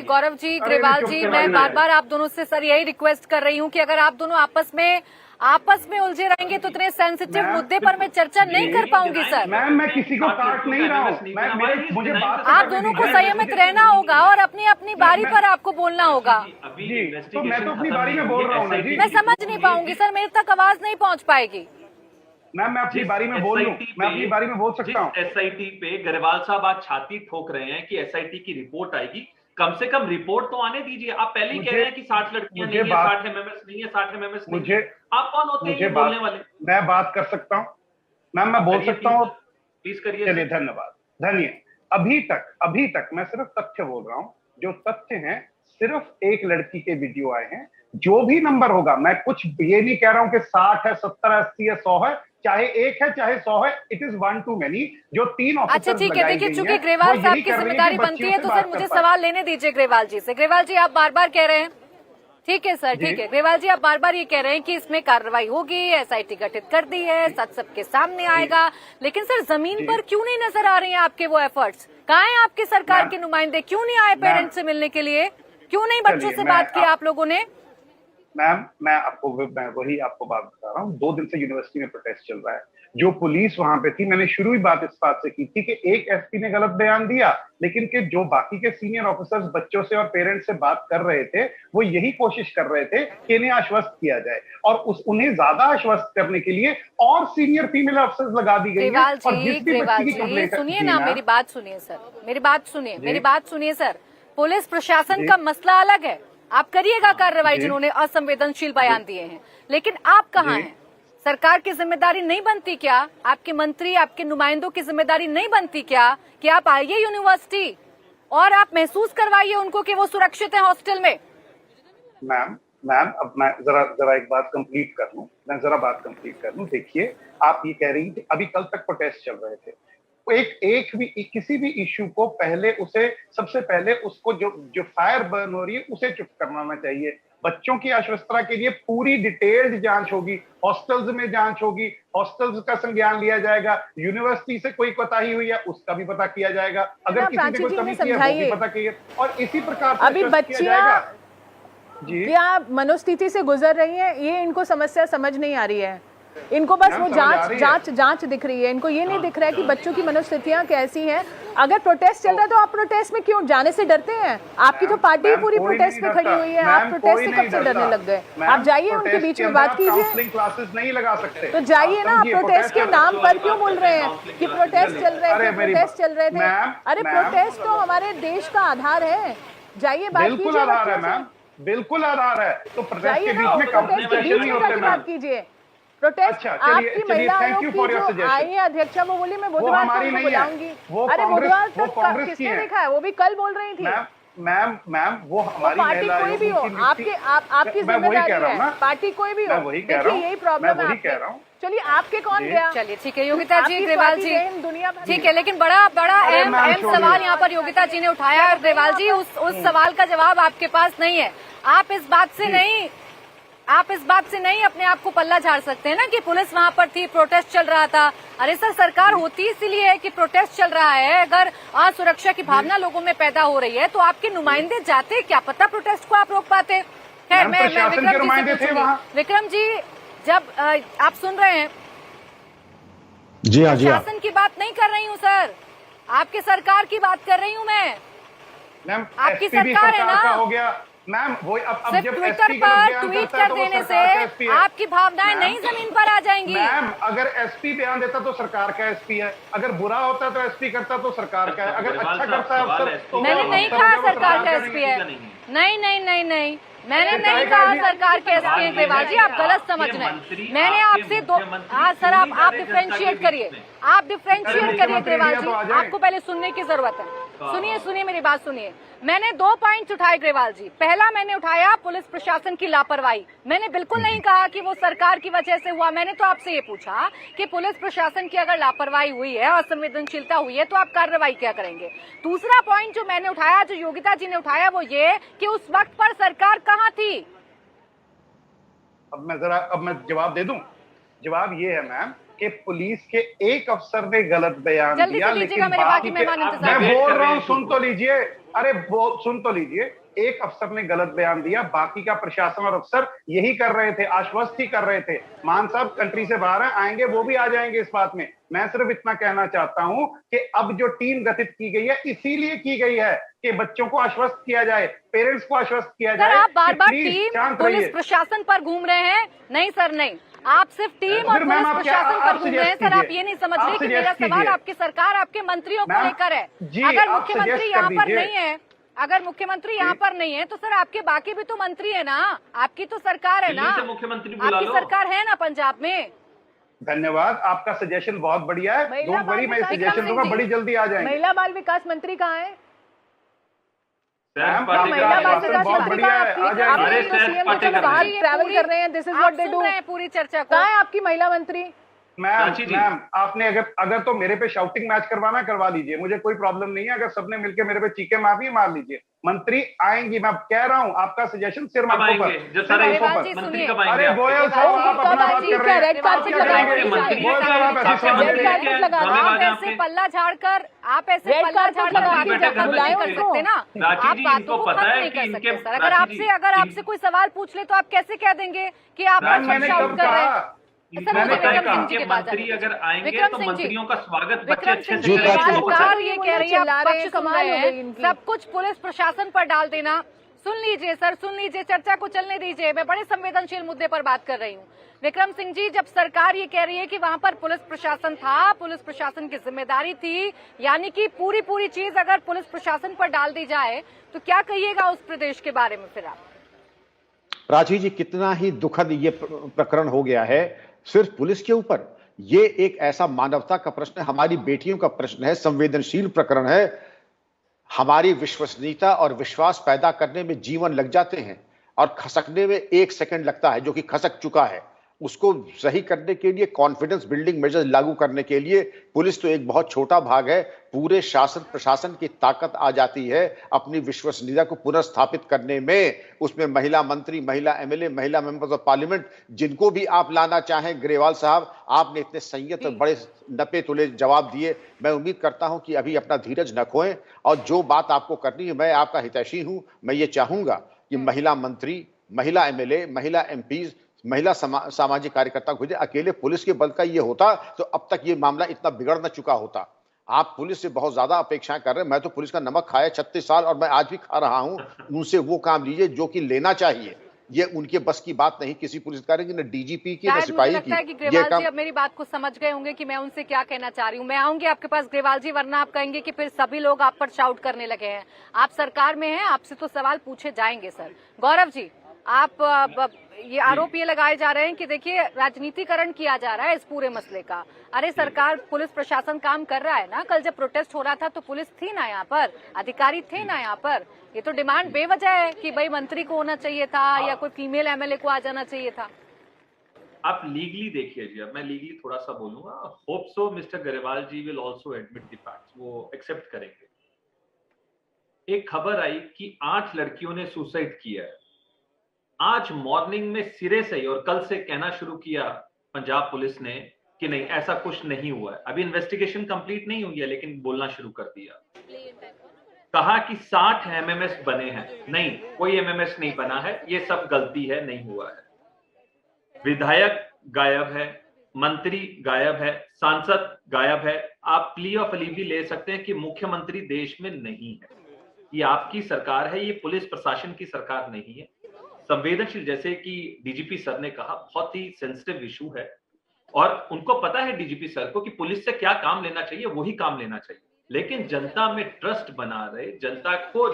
A: गौरव जी, ग्रेवाल जी, मैं बार आप दोनों से सर यही रिक्वेस्ट कर रही हूँ कि अगर आप दोनों आपस में उलझे रहेंगे तो इतने सेंसिटिव मुद्दे पर मैं चर्चा नहीं कर पाऊंगी सर।
C: मैम, मैं किसी को काट नहीं रहा हूँ, मुझे बात
A: आप दोनों को संयमित रहना होगा और अपनी अपनी बारी पर आपको बोलना होगा।
C: जी, तो मैं तो अपनी बारी में बोल रहा हूँ ना जी।
A: मैं समझ नहीं पाऊंगी सर, मेरे तक आवाज नहीं पहुँच पाएगी।
C: मैम, मैं अपनी बारी में बोल लूं, मैं अपनी बारी में बोल सकता हूं।
D: एसआईटी पे ग्रेवाल साहब आज छाती ठोक रहे हैं कि एसआईटी की रिपोर्ट आएगी, कम से कम रिपोर्ट तो आने दीजिए। आप पहले ही कह रहे हैं कि 60 लड़कियां नहीं है, 60 एमएमएस नहीं है, 60 एमएमएस नहीं है। आप कौन होते हैं बोलने वाले?
C: मैं बात कर सकता हूं मैम, मैं बोल सकता हूं,
D: प्लीज करिए।
C: चलिए, धन्यवाद। अभी तक मैं सिर्फ तथ्य बोल रहा हूं। जो तथ्य हैं, सिर्फ एक लड़की के वीडियो आए हैं। जो भी नंबर होगा, मैं कुछ ये नहीं कह रहा हूं कि 60 है, 70 है, 80 है, 100 है, चाहे 1 है चाहे 100 है, इट इज 1 टू मेनी। जो 3 ऑफिसर्स,
A: अच्छा ठीक है, देखिए चूंकि ग्रेवाल साहब की जिम्मेदारी बनती है तो सर मुझे सवाल लेने दीजिए ग्रेवाल जी से। ग्रेवाल जी, आप बार कह रहे हैं, ठीक है सर, ठीक है ग्रेवाल जी, आप बार ये कह रहे हैं कि इसमें कार्रवाई होगी, एसआईटी गठित कर दी है, सच सबके सामने आएगा, लेकिन सर जमीन पर क्यों नहीं नजर आ रहे हैं आपके वो एफर्ट्स? कहाँ हैं आपके सरकार के नुमाइंदे? क्यों नहीं आए पेरेंट्स से मिलने के लिए? क्यों नहीं बच्चों से बात की आप लोगों ने?
C: मैम, मैं वही आपको बात बता रहा हूँ। 2 दिन से यूनिवर्सिटी में प्रोटेस्ट चल रहा है। जो पुलिस वहां पे थी, मैंने शुरू ही बात इस बात से की थी कि एक एसपी ने गलत बयान दिया, लेकिन कि जो बाकी के सीनियर ऑफिसर्स बच्चों से और पेरेंट्स से बात कर रहे थे वो यही कोशिश कर रहे थे कि इन्हें आश्वस्त किया जाए, और उन्हें ज्यादा आश्वस्त करने के लिए और सीनियर फीमेल ऑफिसर्स लगा दी गई है। और जिस भी बच्ची की कंप्लेंट
A: सुनिए ना, मेरी बात सुनिए सर, मेरी बात सुनिए सर। पुलिस प्रशासन का मसला अलग है, आप करिएगा कार्रवाई जिन्होंने असंवेदनशील बयान दिए हैं, लेकिन आप कहाँ हैं? सरकार की जिम्मेदारी नहीं बनती क्या? आपके मंत्री, आपके नुमाइंदों की जिम्मेदारी नहीं बनती क्या कि आप आइए यूनिवर्सिटी और आप महसूस करवाइए उनको कि वो सुरक्षित है हॉस्टल में?
C: मैम अब मैं जरा एक बात कंप्लीट कर लूं। देखिए, आप ये कह रही थी अभी कल तक प्रोटेस्ट चल रहे थे, किसी भी इश्यू को सबसे पहले उसको जो फायर बर्न हो रही है उसे चुप करवाना चाहिए। बच्चों की आश्वस्ता के लिए पूरी डिटेल्ड जांच होगी, हॉस्टल्स में जांच होगी, हॉस्टल्स का संज्ञान लिया जाएगा, यूनिवर्सिटी से कोई कोताही हुई है उसका भी पता किया जाएगा, अगर किसी ने कोई कमी की है वो भी पता किया, और इसी प्रकार से
B: अभी बच्चियां क्या मनोस्थिति से गुजर रही हैं, ये इनको समस्या समझ नहीं आ रही है। इनको बस वो जांच दिख रही है, इनको ये नहीं दिख रहा है कि बच्चों की मनोस्थितियां कैसी हैं। अगर प्रोटेस्ट चल रहा है तो आप प्रोटेस्ट में क्यों जाने से डरते हैं? आपकी जो पार्टी पूरी प्रोटेस्ट पे खड़ी हुई है, आप प्रोटेस्ट से कब से डरने लग गए? आप जाइए उनके बीच में बात कीजिए,
C: क्लासेस नहीं लगा सकते
B: तो जाइए ना। आप प्रोटेस्ट के नाम पर क्यों बोल रहे हैं कि प्रोटेस्ट चल रहे थे? अरे प्रोटेस्ट तो हमारे देश का आधार है, जाइए बात कीजिए।
C: बिल्कुल आधार है मैम, बिल्कुल आधार है। तो प्रोटेस्ट के बीच में कंप्लेंटेशन नहीं होते मैम।
B: कीजिए प्रोटेस्ट। आपकी महिला आयोग की जो आई है अध्यक्षा, वो बोली मैं बुधवार को बुलाऊंगी। अरे बुधवार तक किसने देखा है? वो भी कल बोल रही थी।
C: मैम वो हमारी
B: पार्टी कोई भी हो, आपकी जिम्मेदारी है, पार्टी कोई भी हो। देखिए यही प्रॉब्लम है आपकी। चलिए आपके कौन गया?
A: चलिए ठीक है योगिता जी, ग्रेवाल जी ठीक है, लेकिन बड़ा अहम सवाल यहाँ पर योगिता जी ने उठाया। ग्रेवाल जी उस सवाल का जवाब आपके पास नहीं है। आप इस बात से नहीं अपने आप को पल्ला झाड़ सकते हैं ना कि पुलिस वहां पर थी, प्रोटेस्ट चल रहा था। अरे सर, सरकार होती इसीलिए है कि प्रोटेस्ट चल रहा है। अगर असुरक्षा की भावना लोगों में पैदा हो रही है तो आपके नुमाइंदे जाते, क्या पता प्रोटेस्ट को आप रोक पाते। खैर, मैं विक्रम जी जब आप सुन रहे हैं,
E: जी हाँ,
A: शासन की बात नहीं कर रही हूँ सर, आपके सरकार की बात कर रही हूँ मैं। आपकी सरकार है ना।
C: हो गया मैम, वो अब
A: जब ट्विटर पर ट्वीट कर देने से आपकी भावनाएं नहीं जमीन पर आ जाएंगी।
C: मैम, अगर एसपी बयान देता तो सरकार का एसपी है, अगर बुरा होता तो एसपी करता तो सरकार का है, अगर अच्छा करता है अफसर तो
A: मैंने नहीं कहा सरकार का एसपी है। नहीं, मैंने नहीं कहा सरकार के एसपी है। ग्रेवाल जी, आप गलत समझ रहे हैं। मैंने आपसे सर आप डिफरेंशिएट करिए, ग्रेवाल जी, आपको पहले सुनने की जरूरत है। सुनिए मेरी बात सुनिए। मैंने 2 पॉइंट्स उठाए ग्रेवाल जी। पहला मैंने उठाया पुलिस प्रशासन की लापरवाही। मैंने बिल्कुल नहीं कहा कि वो सरकार की वजह से हुआ। मैंने तो आपसे ये पूछा कि पुलिस प्रशासन की अगर लापरवाही हुई है, असंवेदनशीलता हुई है, तो आप कार्रवाई क्या करेंगे। दूसरा पॉइंट जो मैंने उठाया, जो योगिता जी ने उठाया, वो ये कि उस वक्त पर सरकार कहाँ थी।
C: अब मैं जवाब दे दूं। जवाब ये है मैम कि पुलिस के एक अफसर ने गलत बयान दिया, लेकिन बाकी मैं बोल रहा हूँ, सुन तो लीजिए। अरे वो सुन तो लीजिए। एक अफसर ने गलत बयान दिया, बाकी का प्रशासन और अफसर यही कर रहे थे, आश्वस्त ही कर रहे थे। मान साहब कंट्री से बाहर आएंगे, वो भी आ जाएंगे इस बात में। मैं सिर्फ इतना कहना चाहता हूं कि अब जो टीम गठित की गई है, इसीलिए की गई है कि बच्चों को आश्वस्त किया जाए, पेरेंट्स को आश्वस्त किया जाए।
A: आप बार-बार टीम पुलिस प्रशासन पर घूम रहे हैं। नहीं सर, नहीं, आप सिर्फ टीम और पुलिस प्रशासन पर घूम रहे हैं सर। आप ये नहीं समझ रहे कि मेरा सवाल आपकी सरकार, आपके मंत्रियों को लेकर है। अगर मुख्यमंत्री यहाँ पर नहीं है, तो सर आपके बाकी भी तो मंत्री है ना, आपकी तो सरकार है ना, आपकी सरकार है ना पंजाब में।
C: धन्यवाद, आपका सजेशन बहुत बढ़िया है। डोंट वरी, मैं सजेशन दूंगा, बड़ी जल्दी आ जाएंगे।
B: महिला बाल विकास मंत्री कहाँ है?
C: महिला बाल विकास मंत्री
B: ट्रैवल कर रहे हैं, this is what they do.
A: पूरी चर्चा
B: कहाँ है आपकी महिला मंत्री?
C: मैम आपने अगर तो मेरे पे शाउटिंग मैच करवा लीजिए, मुझे कोई प्रॉब्लम नहीं है। अगर सबने मिलकर मेरे पे चीखे मारनी है, मार लीजिए। मंत्री आएंगी, मैं कह रहा हूँ, आपका सजेशन सिर मंत्री कब आएंगे? अरे गोयल साहब, आप अपना बात कर रहे हैं।
B: रेड कार्पेट
A: ऐसे पल्ला झाड़कर आप ऐसे पल्ला झाड़कर बुलाए कर सकते ना, आप बातों को खत्म नहीं कर सकते सर। अगर आपसे कोई सवाल पूछ ले तो आप कैसे कह देंगे कि आप शाउट कर रहे हैं?
D: मैंने कहा कि
A: विक्रम सिंह
D: इनके
A: जी के पास
D: मंत्री
A: जाने
D: अगर
A: दीजिए।
D: आएंगे
A: विक्रम
D: तो
A: सिंह जी,
D: मंत्रियों का स्वागत बच्चे
A: विक्रम
D: अच्छे
A: सिंह
D: से
A: जी,
E: जी,
D: करेंगे।
A: सरकार ये कह रही है,
B: चिल्ला
A: आप
B: रहे
A: पक्ष
B: हैं,
A: सुन
B: कमाल
A: रहे
B: हो गई
A: हैं,
B: इनकी।
A: सब कुछ पुलिस प्रशासन पर डाल देना। सुन लीजिए सर, सुन लीजिए, चर्चा को चलने दीजिए। मैं बड़े संवेदनशील मुद्दे पर बात कर रही हूँ। विक्रम सिंह जी, जब सरकार ये कह रही है कि वहां पर पुलिस प्रशासन था, पुलिस प्रशासन की जिम्मेदारी थी, यानी कि पूरी चीज अगर पुलिस प्रशासन पर डाल दी जाए, तो क्या कहिएगा उस प्रदेश के बारे में फिर आप?
E: प्राची जी, कितना ही दुखद ये प्रकरण हो गया है सिर्फ पुलिस के ऊपर। ये एक ऐसा मानवता का प्रश्न है, हमारी बेटियों का प्रश्न है, संवेदनशील प्रकरण है। हमारी विश्वसनीयता और विश्वास पैदा करने में जीवन लग जाते हैं और खसकने में 1 सेकंड लगता है, जो कि खसक चुका है। उसको सही करने के लिए, कॉन्फिडेंस बिल्डिंग मेजर्स लागू करने के लिए पुलिस तो एक बहुत छोटा भाग है। पूरे शासन प्रशासन की ताकत आ जाती है अपनी विश्वसनीयता को पुनर्स्थापित करने में। उसमें महिला मंत्री, महिला एमएलए, महिला मेंबर्स ऑफ पार्लियामेंट, जिनको भी आप लाना चाहें। ग्रेवाल साहब, आपने इतने संयत और बड़े नपे तुले जवाब दिए। मैं उम्मीद करता हूं कि अभी अपना धीरज न खोएं और जो बात आपको करनी है, मैं आपका हितैषी हूं। मैं ये चाहूंगा कि महिला मंत्री, महिला एमएलए, महिला एमपीज, महिला सामाजिक कार्यकर्ता खुद, अकेले पुलिस के बल का ये होता तो अब तक ये मामला इतना बिगड़ न चुका होता। आप पुलिस से बहुत ज्यादा अपेक्षाएं कर रहे हैं। मैं तो पुलिस का नमक खाया 36 साल और मैं आज भी खा रहा हूं। उनसे वो काम लीजिए जो कि लेना चाहिए। ये उनके बस की बात नहीं किसी पुलिसकर्मी की, न डीजीपी की, न
A: शायद मुझे
E: सिपाही
A: लगता है कि
E: की। ये
A: ग्रेवाल जी
E: काम
A: अब मेरी बात को समझ गए होंगे कि मैं उनसे क्या कहना चाह रही हूँ। मैं आऊंगी आपके पास ग्रेवाल जी, वरना आप कहेंगे कि फिर सभी लोग आप पर शाउट करने लगे हैं। आप सरकार में हैं, आपसे तो सवाल पूछे जाएंगे सर। गौरव जी, आप ये आरोप ये लगाए जा रहे हैं कि देखिए राजनीतिकरण किया जा रहा है इस पूरे मसले का। अरे सरकार, पुलिस प्रशासन काम कर रहा है ना। कल जब प्रोटेस्ट हो रहा था तो पुलिस थी ना यहाँ पर, अधिकारी थे ना यहाँ पर। ये तो डिमांड बेवजह है कि भाई मंत्री को होना चाहिए था या कोई फीमेल एमएलए को आ जाना चाहिए था।
D: आप लीगली देखिए जी, अब मैं लीगली थोड़ा सा बोलूंगा। Hope so mister Grewal ji will also admit the facts, वो एक्सेप्ट करेंगे। एक खबर आई कि 8 लड़कियों ने सुसाइड किया है। आज मॉर्निंग में सिरे से ही, और कल से कहना शुरू किया पंजाब पुलिस ने कि नहीं, ऐसा कुछ नहीं हुआ है। अभी इन्वेस्टिगेशन कंप्लीट नहीं हुई है, लेकिन बोलना शुरू कर दिया। कहा कि 60 एमएमएस बने हैं। नहीं, कोई एमएमएस नहीं बना है, ये सब गलती है, नहीं हुआ है। विधायक गायब है, मंत्री गायब है, सांसद गायब है। आप प्ली ऑफ अलीवी ले सकते हैं कि मुख्यमंत्री देश में नहीं है। ये आपकी सरकार है, ये पुलिस प्रशासन की सरकार नहीं है। संवेदनशील, जैसे कि डीजीपी सर ने कहा, बहुत ही सेंसिटिव इशू है और उनको पता है डीजीपी सर को कि पुलिस से क्या काम लेना चाहिए, वही काम लेना चाहिए। लेकिन जनता में ट्रस्ट बना रहे।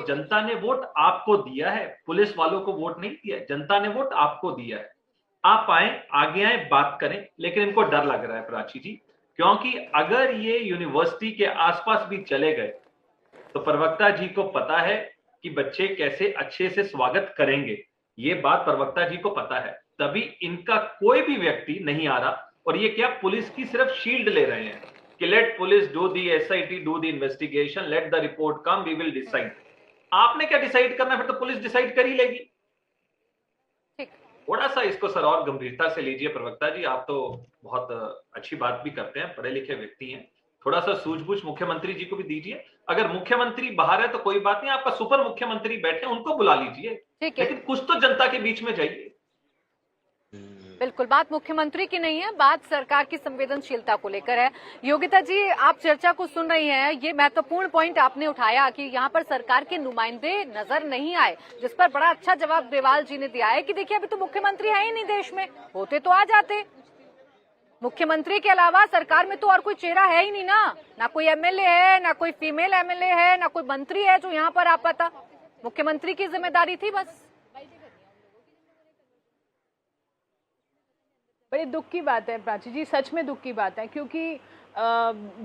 D: जनता ने वोट आपको दिया है, पुलिस वालों को वोट नहीं दिया है। जनता ने वोट आपको दिया है। आप आए, आगे आए, बात करें। लेकिन इनको डर लग रहा है प्राची जी, क्योंकि अगर ये यूनिवर्सिटी के आसपास भी चले गए तो प्रवक्ता जी को पता है कि बच्चे कैसे अच्छे से स्वागत करेंगे। ये बात प्रवक्ता जी को पता है, तभी इनका कोई भी व्यक्ति नहीं आ रहा। और ये क्या, पुलिस की सिर्फ शील्ड ले रहे हैं कि let police do the SIT, do the investigation, let the report come, we will decide. आपने क्या डिसाइड करना, फिर तो पुलिस डिसाइड कर ही लेगी। थोड़ा सा इसको सर और गंभीरता से लीजिए प्रवक्ता जी। आप तो बहुत अच्छी बात भी करते हैं, पढ़े लिखे व्यक्ति हैं। थोड़ा सा सूझबूझ मुख्यमंत्री जी को भी दीजिए। अगर मुख्यमंत्री बाहर है तो कोई बात नहीं, आपका सुपर मुख्यमंत्री बैठे, उनको बुला लीजिए, लेकिन कुछ तो जनता के बीच में जाइए।
A: बिल्कुल, बात मुख्यमंत्री की नहीं है, बात सरकार की संवेदनशीलता को लेकर है। योगिता जी, आप चर्चा को सुन रही हैं, ये महत्वपूर्ण पॉइंट आपने उठाया कि यहाँ पर सरकार के नुमाइंदे नजर नहीं आए, जिस पर बड़ा अच्छा जवाब ग्रेवाल जी ने दिया है कि देखिए अभी तो मुख्यमंत्री है ही नहीं देश में, होते तो आ जाते। मुख्यमंत्री के अलावा सरकार में तो और कोई चेहरा है ही नहीं ना कोई एमएलए है, ना कोई फीमेल एमएलए है, ना कोई मंत्री है जो यहाँ पर आ पाता। मुख्यमंत्री की जिम्मेदारी थी बस।
B: बड़े दुख की बात है प्राची जी, सच में दुख की बात है, क्योंकि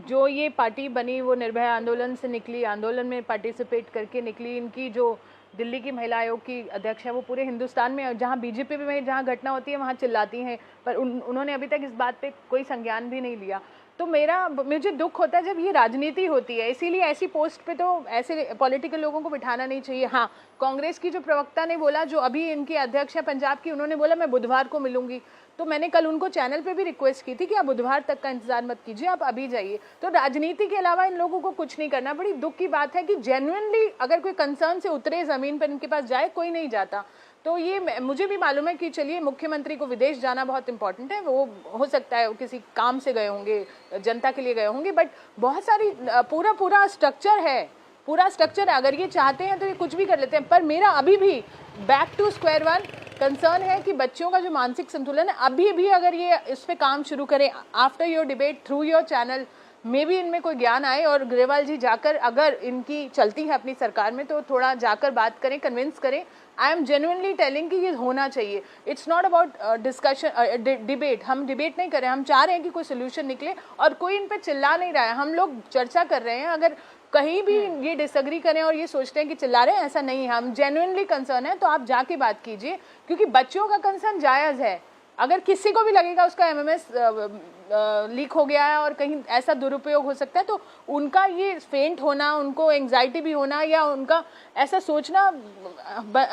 B: जो ये पार्टी बनी वो निर्भया आंदोलन से निकली, आंदोलन में पार्टिसिपेट करके निकली। इनकी जो दिल्ली की महिला आयोग की अध्यक्ष है वो पूरे हिंदुस्तान में, जहाँ बीजेपी में जहाँ घटना होती है वहाँ चिल्लाती हैं, पर उन्होंने अभी तक इस बात पे कोई संज्ञान भी नहीं लिया। तो मुझे दुख होता है जब ये राजनीति होती है, इसीलिए ऐसी पोस्ट पे तो ऐसे पॉलिटिकल लोगों को बिठाना नहीं चाहिए। हाँ, कांग्रेस की जो प्रवक्ता ने बोला, जो अभी इनके अध्यक्ष है पंजाब की, उन्होंने बोला मैं बुधवार को मिलूंगी, तो मैंने कल उनको चैनल पे भी रिक्वेस्ट की थी कि आप बुधवार तक का इंतजार मत कीजिए, आप अभी जाइए। तो राजनीति के अलावा इन लोगों को कुछ नहीं करना। बड़ी दुख की बात है कि जेन्युइनली अगर कोई कंसर्न से उतरे, जमीन पर इनके पास जाए, कोई नहीं जाता। तो ये मुझे भी मालूम है कि चलिए मुख्यमंत्री को विदेश जाना बहुत इंपॉर्टेंट है, वो हो सकता है वो किसी काम से गए होंगे, जनता के लिए गए होंगे, बट बहुत सारी पूरा स्ट्रक्चर है, पूरा स्ट्रक्चर है। अगर ये चाहते हैं तो ये कुछ भी कर लेते हैं। पर मेरा अभी भी back to square one concern है कि बच्चों का जो मानसिक संतुलन है, अभी भी अगर ये इस पे काम शुरू करें, after your debate through your channel, मे भी इनमें कोई ज्ञान आए और ग्रेवाल जी जाकर, अगर इनकी चलती है अपनी सरकार में, तो थोड़ा जाकर बात करें, कन्विंस करें। आई एम जेन्युइनली टेलिंग कि ये होना चाहिए। It's not about discussion, debate. हम डिबेट नहीं कर रहे हैं, हम चाह रहे हैं कि कोई सोल्यूशन निकले और कोई इन पे चिल्ला नहीं रहा है। हम लोग चर्चा कर रहे हैं। अगर कहीं भी ये डिसएग्री करें और ये सोचते हैं कि चिल्ला रहे हैं, ऐसा नहीं है। हम जेन्युइनली कंसर्न है, तो आप जाके बात कीजिए, क्योंकि बच्चों का कंसर्न जायज़ है। अगर किसी को भी लगेगा उसका एमएमएस लीक हो गया है और कहीं ऐसा दुरुपयोग हो सकता है, तो उनका ये फेंट होना, उनको एंग्जाइटी भी होना या उनका ऐसा सोचना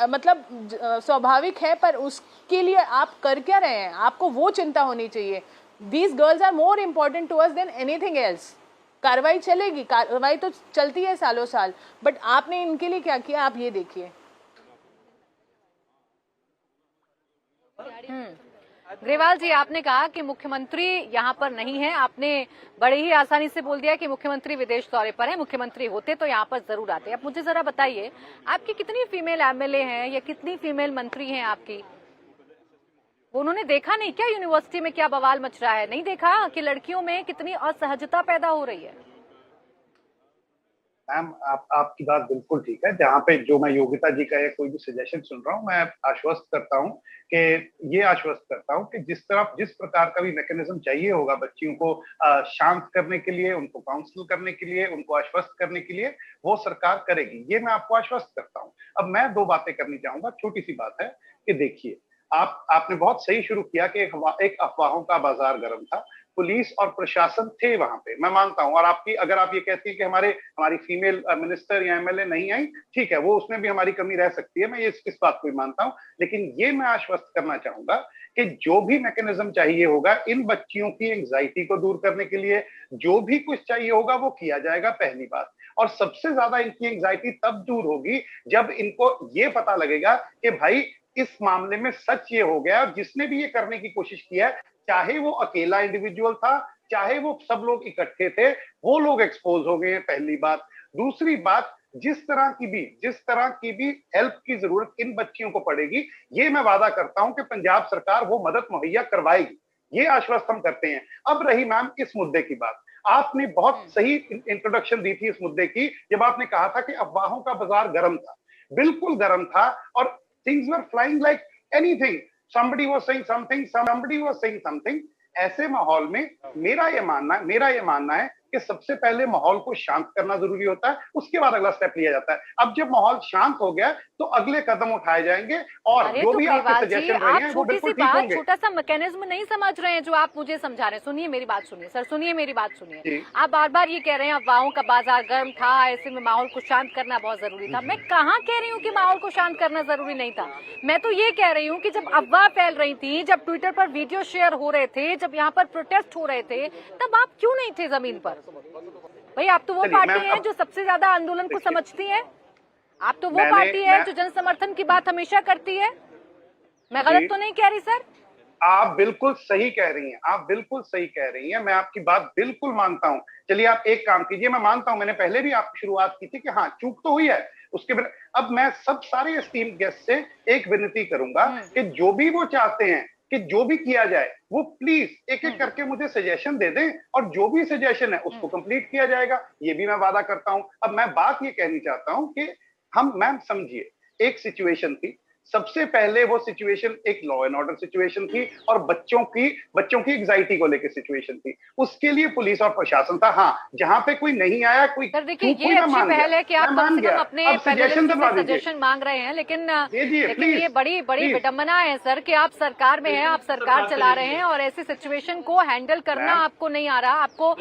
B: मतलब स्वाभाविक है। पर उसके लिए आप कर क्या रहे हैं? आपको वो चिंता होनी चाहिए। These girls are more important to us than anything else. कार्रवाई चलेगी, कार्रवाई तो चलती है सालों साल, बट आपने इनके लिए क्या किया, आप ये देखिए।
A: ग्रेवाल जी, आपने कहा कि मुख्यमंत्री यहाँ पर नहीं है। आपने बड़े ही आसानी से बोल दिया कि मुख्यमंत्री विदेश दौरे पर है। मुख्यमंत्री होते तो यहाँ पर जरूर आते। अब मुझे जरा बताइए, आपकी कितनी फीमेल एमएलए हैं या कितनी फीमेल मंत्री हैं आपकी? उन्होंने देखा नहीं क्या यूनिवर्सिटी में क्या बवाल मच रहा है? नहीं देखा कि लड़कियों में कितनी असहजता पैदा हो रही है?
C: मैम, आपकी बात बिल्कुल ठीक है। जहाँ पे जो मैं योगिता जी का या कोई भी सजेशन सुन रहा हूँ, मैं आश्वस्त करता हूँ कि जिस प्रकार का भी मैकेनिज्म चाहिए होगा बच्चियों को शांत करने के लिए, उनको काउंसिल करने के लिए, उनको आश्वस्त करने के लिए, वो सरकार करेगी। ये मैं आपको आश्वस्त करता हूँ। अब मैं दो बातें करनी चाहूंगा। छोटी सी बात है कि देखिए, आपने बहुत सही शुरू किया कि एक अफवाहों का बाजार गर्म था। पुलिस और प्रशासन थे वहां पे, मैं मानता हूं। और अगर आप ये कहती है कि हमारी फीमेल मिनिस्टर या एमएलए नहीं आई, ठीक है, वो उसमें भी हमारी कमी रह सकती है, मैं इस बात को भी मानता हूं। लेकिन ये मैं आश्वस्त करना चाहूंगा कि जो भी मैकेनिज्म चाहिए होगा इन बच्चियों की एंग्जाइटी को दूर करने के लिए, जो भी कुछ चाहिए होगा वो किया जाएगा, पहली बात। और सबसे ज्यादा इनकी एंग्जाइटी तब दूर होगी जब इनको ये पता लगेगा कि भाई इस मामले में सच ये हो गया, और जिसने भी ये करने की कोशिश किया है, चाहे वो अकेला इंडिविजुअल था, चाहे वो सब लोग इकट्ठे थे, वो लोग एक्सपोज हो गए, पहली बात। दूसरी बात, जिस तरह की भी हेल्प की जरूरत इन बच्चियों को पड़ेगी, ये मैं वादा करता हूं कि पंजाब सरकार वो मदद मुहैया करवाएगी। ये आश्वस्त हम करते हैं। अब रही मैम इस मुद्दे की बात, आपने बहुत सही इंट्रोडक्शन दी थी इस मुद्दे की, जब आपने कहा था कि अफवाहों का बाजार गर्म था। बिल्कुल गर्म था, और things were flying like anything. Somebody was saying something, somebody was saying something. ऐसे माहौल में मेरा ये मानना है कि सबसे पहले माहौल को शांत करना जरूरी होता है, उसके बाद अगला स्टेप लिया जाता है। अब जब माहौल शांत हो गया तो अगले कदम उठाए जाएंगे, और जो भी आपके सजेशन रहे हैं वो बिल्कुल ठीक होंगे।
A: छोटा सा मैकेनिज्म नहीं समझ रहे हैं जो आप मुझे समझा रहे हैं। सुनिए मेरी बात, सुनिए सर, सुनिए मेरी बात, सुनिए। आप बार बार ये कह रहे हैं अफवाहों का बाजार गर्म था, ऐसे में माहौल को शांत करना बहुत जरूरी था। मैं कहाँ कह रही हूँ कि माहौल को शांत करना जरूरी नहीं था? मैं तो ये कह रही हूँ कि जब अफवाह फैल रही थी, जब ट्विटर पर वीडियो शेयर हो रहे थे, जब यहाँ पर प्रोटेस्ट हो रहे थे, तब आप क्यों नहीं थे जमीन पर? भाई आप तो वो पार्टी है जो सबसे ज्यादा आंदोलन को समझती है। आप तो वो पार्टी है जो जन समर्थन की बात हमेशा करती है। मैं गलत तो नहीं कह रही सर?
C: आप बिल्कुल सही कह रही हैं, आप बिल्कुल सही कह रही हैं। मैं आपकी बात बिल्कुल मानता हूं। चलिए आप एक काम कीजिए, मैं मानता हूं, मैंने पहले भी आपकी शुरुआत की थी कि हाँ चूक तो हुई है, उसके बाद अब मैं सब सारे एस्टीम्ड गेस्ट से एक विनती करूंगा कि जो भी वो चाहते हैं कि जो भी किया जाए, वो प्लीज एक एक करके मुझे सजेशन दे दें, और जो भी सजेशन है उसको कंप्लीट किया जाएगा, ये भी मैं वादा करता हूं। अब मैं बात ये कहनी चाहता हूं कि मैम समझिए, एक सिचुएशन थी, सबसे पहले वो सिचुएशन एक लॉ एंड ऑर्डर सिचुएशन थी, और बच्चों की एंग्जाइटी को लेकर सिचुएशन थी। उसके लिए पुलिस और प्रशासन था। हाँ, जहां पे कोई नहीं आया, कोई
A: देखिए ये अच्छी पहल है कि आप कम से कम अपने सजेशन मांग रहे हैं, लेकिन ये बड़ी विडंबना है सर कि आप सरकार में हैं, आप सरकार चला रहे हैं, और ऐसी सिचुएशन को हैंडल करना आपको नहीं आ रहा। आपको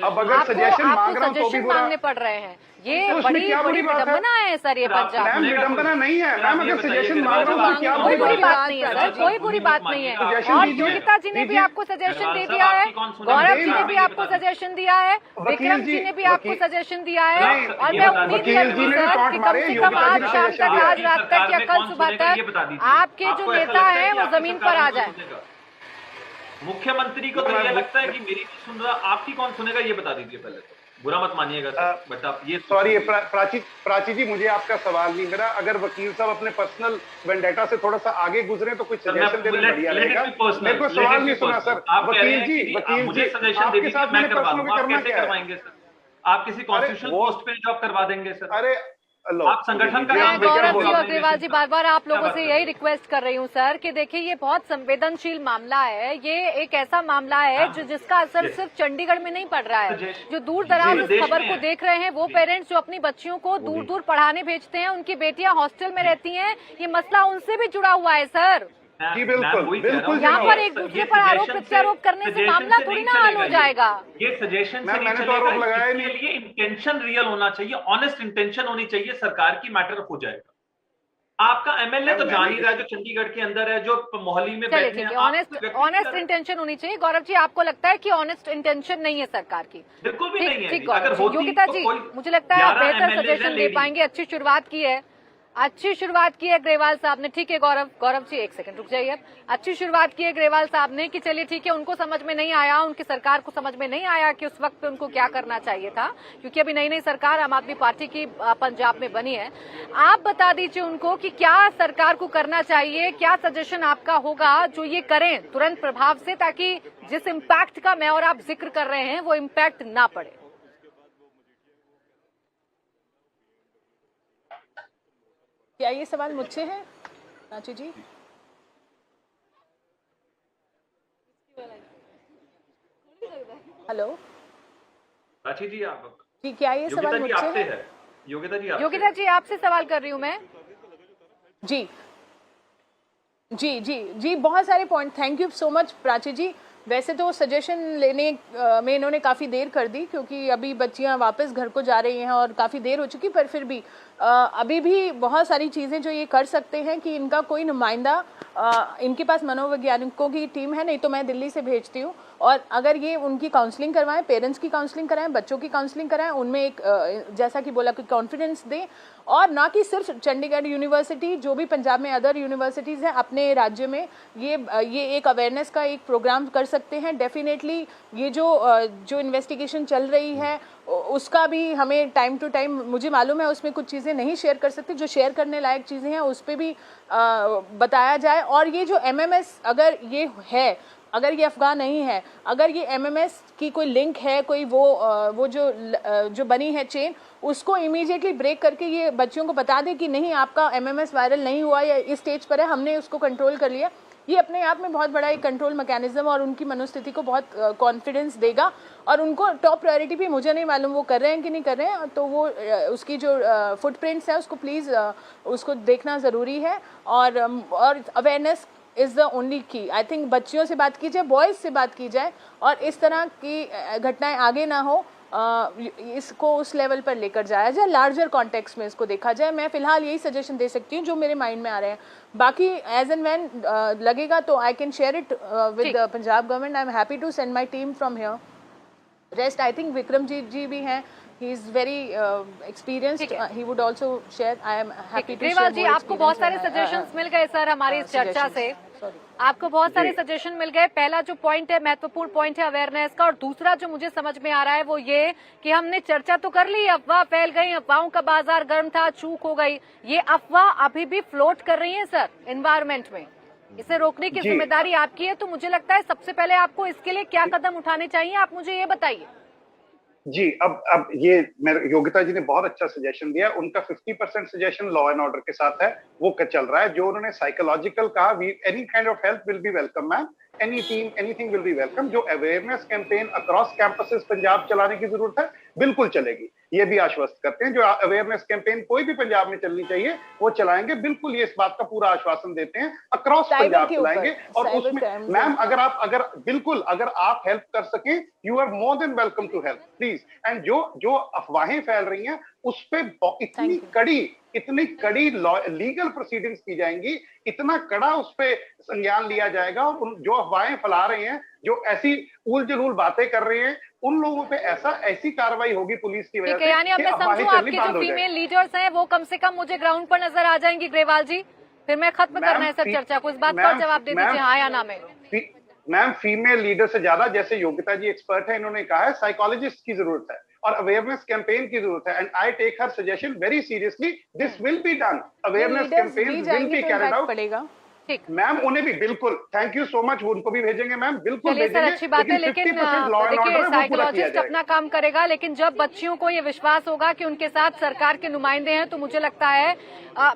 A: सजेशन मांगने पड़ रहे हैं। ये
C: उसमें
A: बड़ी
C: क्या
A: बड़ी
C: बड़ी बात है?
A: विडम्बना है सर ये पंजाब
C: मैम
A: में।
C: विडम्बना नहीं है
D: फिर
C: मैम,
D: आप ये
C: अगर
D: बताइए
C: सजेशन
D: कि
C: मांग रहा हूँ तो क्या
A: कोई
C: बुरी
A: बुरी
C: बात
A: बात नहीं है सर, कोई बुरी बात नहीं है।
C: सजेशन
A: और
C: दीजिए,
A: योगिता जी ने भी
C: दीजिए।
A: आपको सजेशन दे
D: अग्रवाल
A: दिया
D: साहब,
A: है,
D: आपकी कौन सुनेगा?
A: गौरव जी ने
D: आप
A: भी
D: ये
A: आपको
D: बता दीजिए।
A: सजेशन दिया है, विक्रम जी ने भी आपको
C: वकील-
A: सजेशन दिया है।
C: नहीं,
A: और
D: ये
A: मैं
D: बता
A: उम्मीद
D: दीजिए,
A: करती
C: वकील
A: हूँ
C: जी ने
A: सर
C: टॉन्ट
A: कि कम
C: मारे,
A: से कम
C: योगिता जी
A: आज
C: ने
A: शाम
C: सजेशन
A: तक,
C: दिया।
A: आज रात तक या कल सुबह
D: ये बता
A: तक
D: दीजिए।
A: आपके जो
D: आपको ऐसा
A: नेता
D: लगता है
A: हैं
D: कि
A: वो
D: आपकी
A: जमीन
D: सरकार
A: पर आ
D: में कौन
A: जाए।
D: सुनेगा? मुख्यमंत्री को तो ये लगता है कि मेरी नहीं सुन रहा, आपकी कौन सुनेगा ये बता दीजिए पहले तो। बुरा मत मानिएगा सर, बट आप ये
C: सॉरी प्राची जी, मुझे आपका सवाल नहीं मेरा, अगर वकील साहब अपने पर्सनल वेंडेटा से थोड़ा सा आगे गुजरे तो कुछ सजेशन देना बढ़िया रहेगा। मेरे को सवाल नहीं सुना सर।
D: वकील जी मुझे सजेशन दे
C: आपके
D: दीजिए,
C: साथ
D: मैं
C: मैंने
D: करवा
C: पर्सनल
D: दूंगा। आप
C: करना
D: कैसे
C: क्या है?
D: करवाएंगे सर? आप किसी कॉन्स्टिट्यूशनल
C: वो-
D: पोस्ट पे जॉब करवा देंगे सर?
C: अरे लो,
D: आप संगठन का
A: मैं
D: काम
A: गौरव
D: देखिए,
A: जी और
D: आप
A: अग्रवाल जी बार बार आप लोगों
D: क्या
A: से
D: बात
A: यही
D: कर
A: रिक्वेस्ट कर रही हूँ सर कि देखिए ये बहुत संवेदनशील मामला है। ये एक ऐसा मामला है जो जिसका असर
D: Yes.
A: सिर्फ चंडीगढ़ में नहीं पड़ रहा है।
D: Suggestion-
A: जो दूर दराज
D: जी,
A: इस
D: देश
A: खबर
D: में
A: को
D: है।
A: देख रहे हैं वो
D: जी।
A: पेरेंट्स जो अपनी बच्चियों को दूर दूर पढ़ाने भेजते हैं, उनकी बेटियां हॉस्टल में रहती हैं, ये मसला उनसे भी जुड़ा हुआ है सर।
C: जी, बिल्कुल, बिल्कुल
A: यहाँ
C: जी,
A: पर
C: ये
A: एक दूसरे पर आरोप प्रत्यारोप करने से मामला थोड़ी ना हल हो जाएगा।
D: ये सजेशन से
C: मैम,
D: नहीं
C: मैंने तो
D: चलेगा।
C: आरोप लगाया ही
D: इसके
C: नहीं।
D: लिए इंटेंशन रियल होना चाहिए, ऑनेस्ट इंटेंशन होनी चाहिए, सरकार की मैटर हो जाएगा। आपका एमएलए तो
C: मैम,
D: जान ही
C: मैंने-
D: रहा है, जो चंडीगढ़ के अंदर है, जो मोहाली में
A: चलिए
D: बैठे
A: ठीक
D: हैं।
A: है,
D: आप
A: ऑनेस्ट
D: व्यक्ति
A: ऑनेस्ट
D: कर रहे हैं।
A: इंटेंशन होनी चाहिए। गौरव जी आपको लगता है कि ऑनेस्ट इंटेंशन नहीं है सरकार की?
D: बिल्कुल भी
A: ठीक
D: नहीं है
A: ठीक
D: जी।
A: गौरव
D: अगर
A: जी।
D: होती
A: योगिता
D: तो
A: जी
D: कोई
A: मुझे लगता है आप
D: 11
A: बेहतर
D: MLAs
A: सजेशन
D: हैं
A: दे
D: लेडी।
A: पाएंगे। अच्छी शुरुआत की है, अच्छी शुरुआत की है ग्रेवाल साहब ने। ठीक है गौरव जी एक सेकंड रुक जाइए। अच्छी शुरुआत की है ग्रेवाल साहब ने कि चलिए ठीक है, उनको समझ में नहीं आया, उनकी सरकार को समझ में नहीं आया कि उस वक्त पे उनको क्या करना चाहिए था, क्योंकि अभी नई नई सरकार आम आदमी पार्टी की पंजाब में बनी है। आप बता दीजिए उनको कि क्या सरकार को करना चाहिए, क्या सजेशन आपका होगा जो ये करें तुरंत प्रभाव से, ताकि जिस इम्पैक्ट का मैं और आप जिक्र कर रहे हैं वो इम्पैक्ट ना पड़े।
B: क्या ये सवाल मुझसे है प्राची जी? हेलो
D: प्राची जी, आप
B: जी, क्या ये
D: योगिता
B: सवाल
D: जी
B: मुझसे
D: आपसे
B: है?
D: है। योगिता जी आपसे
A: योगिता जी आपसे सवाल कर रही हूँ मैं।
B: जी जी जी जी, बहुत सारे point. Thank you so much Prachi ji. वैसे तो सजेशन लेने में इन्होंने काफ़ी देर कर दी, क्योंकि अभी बच्चियां वापस घर को जा रही हैं और काफ़ी देर हो चुकी, पर फिर भी अभी भी बहुत सारी चीज़ें जो ये कर सकते हैं कि इनका कोई नुमाइंदा, इनके पास मनोवैज्ञानिकों की टीम है, नहीं तो मैं दिल्ली से भेजती हूँ, और अगर ये उनकी काउंसलिंग करवाएं, पेरेंट्स की काउंसलिंग कराएं, बच्चों की काउंसलिंग कराएं, उनमें एक जैसा कि बोला कि कॉन्फिडेंस दें, और ना कि सिर्फ चंडीगढ़ यूनिवर्सिटी, जो भी पंजाब में अदर यूनिवर्सिटीज़ हैं अपने राज्य में ये एक अवेयरनेस का एक प्रोग्राम कर सकते हैं। डेफिनेटली ये जो इन्वेस्टिगेशन चल रही है उसका भी हमें टाइम टू टाइम, मुझे मालूम है उसमें कुछ चीज़ें नहीं शेयर कर सकते, जो शेयर करने लायक चीज़ें हैं उस पर भी बताया जाए। और ये जो MMS अगर ये है, अगर ये अफगान नहीं है, अगर ये MMS की कोई लिंक है, कोई वो जो बनी है चेन, उसको इमीडिएटली ब्रेक करके ये बच्चियों को बता दें कि नहीं, आपका MMS वायरल नहीं हुआ या इस स्टेज पर है, हमने उसको कंट्रोल कर लिया। ये अपने आप में बहुत बड़ा एक कंट्रोल मैकेनिज्म और उनकी मनोस्थिति को बहुत कॉन्फिडेंस देगा। और उनको टॉप प्रायोरिटी भी, मुझे नहीं मालूम वो कर रहे हैं कि नहीं कर रहे हैं, तो वो उसकी जो फुटप्रिंट्स है उसको प्लीज़ उसको देखना ज़रूरी है। और अवेयरनेस इज़ द ओनली की। आई थिंक बच्चियों से बात की जाए, बॉयज़ से बात की जाए, और इस तरह की घटनाएं आगे ना हो, इसको उस लेवल पर लेकर जाया जाए, लार्जर कॉन्टेक्स्ट में इसको देखा जाए। मैं फिलहाल यही सजेशन दे सकती हूँ जो मेरे माइंड में आ रहे हैं। बाकी एज एंड व्हेन लगेगा तो I can share it with Punjab government. I am happy to send my team from here. Rest I think Vikram ji भी हैं, he is very experienced, he would also share. I am happy to share
A: Grewal ji
B: more
A: आपको बहुत सारे
B: experience
A: suggestions मिल गए sir हमारी इस चर्चा से।
B: Sorry.
A: आपको बहुत सारे सजेशन मिल गए। पहला जो पॉइंट है, महत्वपूर्ण पॉइंट है अवेयरनेस का, और दूसरा जो मुझे समझ में आ रहा है वो ये कि हमने चर्चा तो कर ली, अफवाह फैल गई, अफवाहों का बाजार गर्म था, चूक हो गई। ये अफवाह अभी भी फ्लोट कर रही है सर एनवायरमेंट में, इसे रोकने की जिम्मेदारी आपकी है। तो मुझे लगता है सबसे पहले आपको इसके लिए क्या कदम उठाने चाहिए, आप मुझे ये बताइए।
C: जी, अब ये मेरे योगिता जी ने बहुत अच्छा सजेशन दिया। उनका 50% सजेशन लॉ एंड ऑर्डर के साथ है, वो चल रहा है। जो उन्होंने साइकोलॉजिकल कहा, any kind of help will be welcome ma'am, any team, anything will be welcome. जो awareness campaign across campuses Punjab चलाने की जरूरत है, बिल्कुल चलेगी। ये भी आश्वस्त करते हैं। जो अवेयरनेस कैंपेन कोई भी पंजाब में चलनी चाहिए वो चलाएंगे, बिल्कुल ये इस बात का पूरा आश्वासन देते हैं, अक्रॉस पंजाब चलाएंगे। और उसमें मैम अगर आप हेल्प कर सकें, you are more than welcome to help please. And जो अफवाहें फैल रही हैं उस पे इतनी कड़ी लीगल प्रोसीडिंग्स की जाएंगी, इतना कड़ा उस पे संज्ञान लिया जाएगा। और जो अफवाहें फैला रहे हैं, जो ऐसी उल जलूल बातें कर रहे हैं, उन लोगों पे ऐसी कार्रवाई होगी पुलिस की वजह से।
A: यानी अब मैं समझूं आपके जो फीमेल लीडर्स हैं वो कम से कम मुझे ग्राउंड पर नजर आ जाएंगी ग्रेवाल जी, फिर मैं खत्म करना है सब चर्चा को। इस बात पर जवाब दे दीजिए, हाँ या ना में।
C: मैम फीमेल लीडर से ज्यादा, जैसे योगिता जी एक्सपर्ट है, इन्होंने कहा है साइकोलॉजिस्ट की जरूरत है और अवेयरनेस कैंपेन की जरूरत है। And I take her suggestion very seriously, this will be done, awareness campaign will be carried out.
A: ठीक
C: मैम उन्हें भी बिल्कुल थैंक यू सो मच, उनको भी भेजेंगे मैम, बिल्कुल
A: चलिए सर, अच्छी बात है। लेकिन देखिए साइकोलॉजिस्ट अपना काम करेगा, लेकिन जब बच्चियों को ये विश्वास होगा कि उनके साथ सरकार के नुमाइंदे हैं, तो मुझे लगता है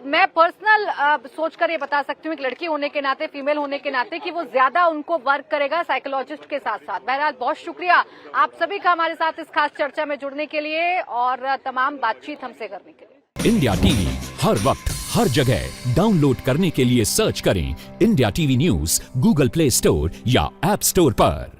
A: मैं पर्सनल सोचकर ये बता सकती हूँ एक लड़की होने के नाते, फीमेल होने के नाते, कि वो ज्यादा उनको वर्क करेगा साइकोलॉजिस्ट के साथ साथ। बहरहाल बहुत शुक्रिया आप सभी का हमारे साथ इस खास चर्चा में जुड़ने के लिए और तमाम बातचीत हमसे करने के लिए।
F: इंडिया टीवी हर वक्त हर जगह डाउनलोड करने के लिए सर्च करें India TV news Google play store या ऐप स्टोर पर।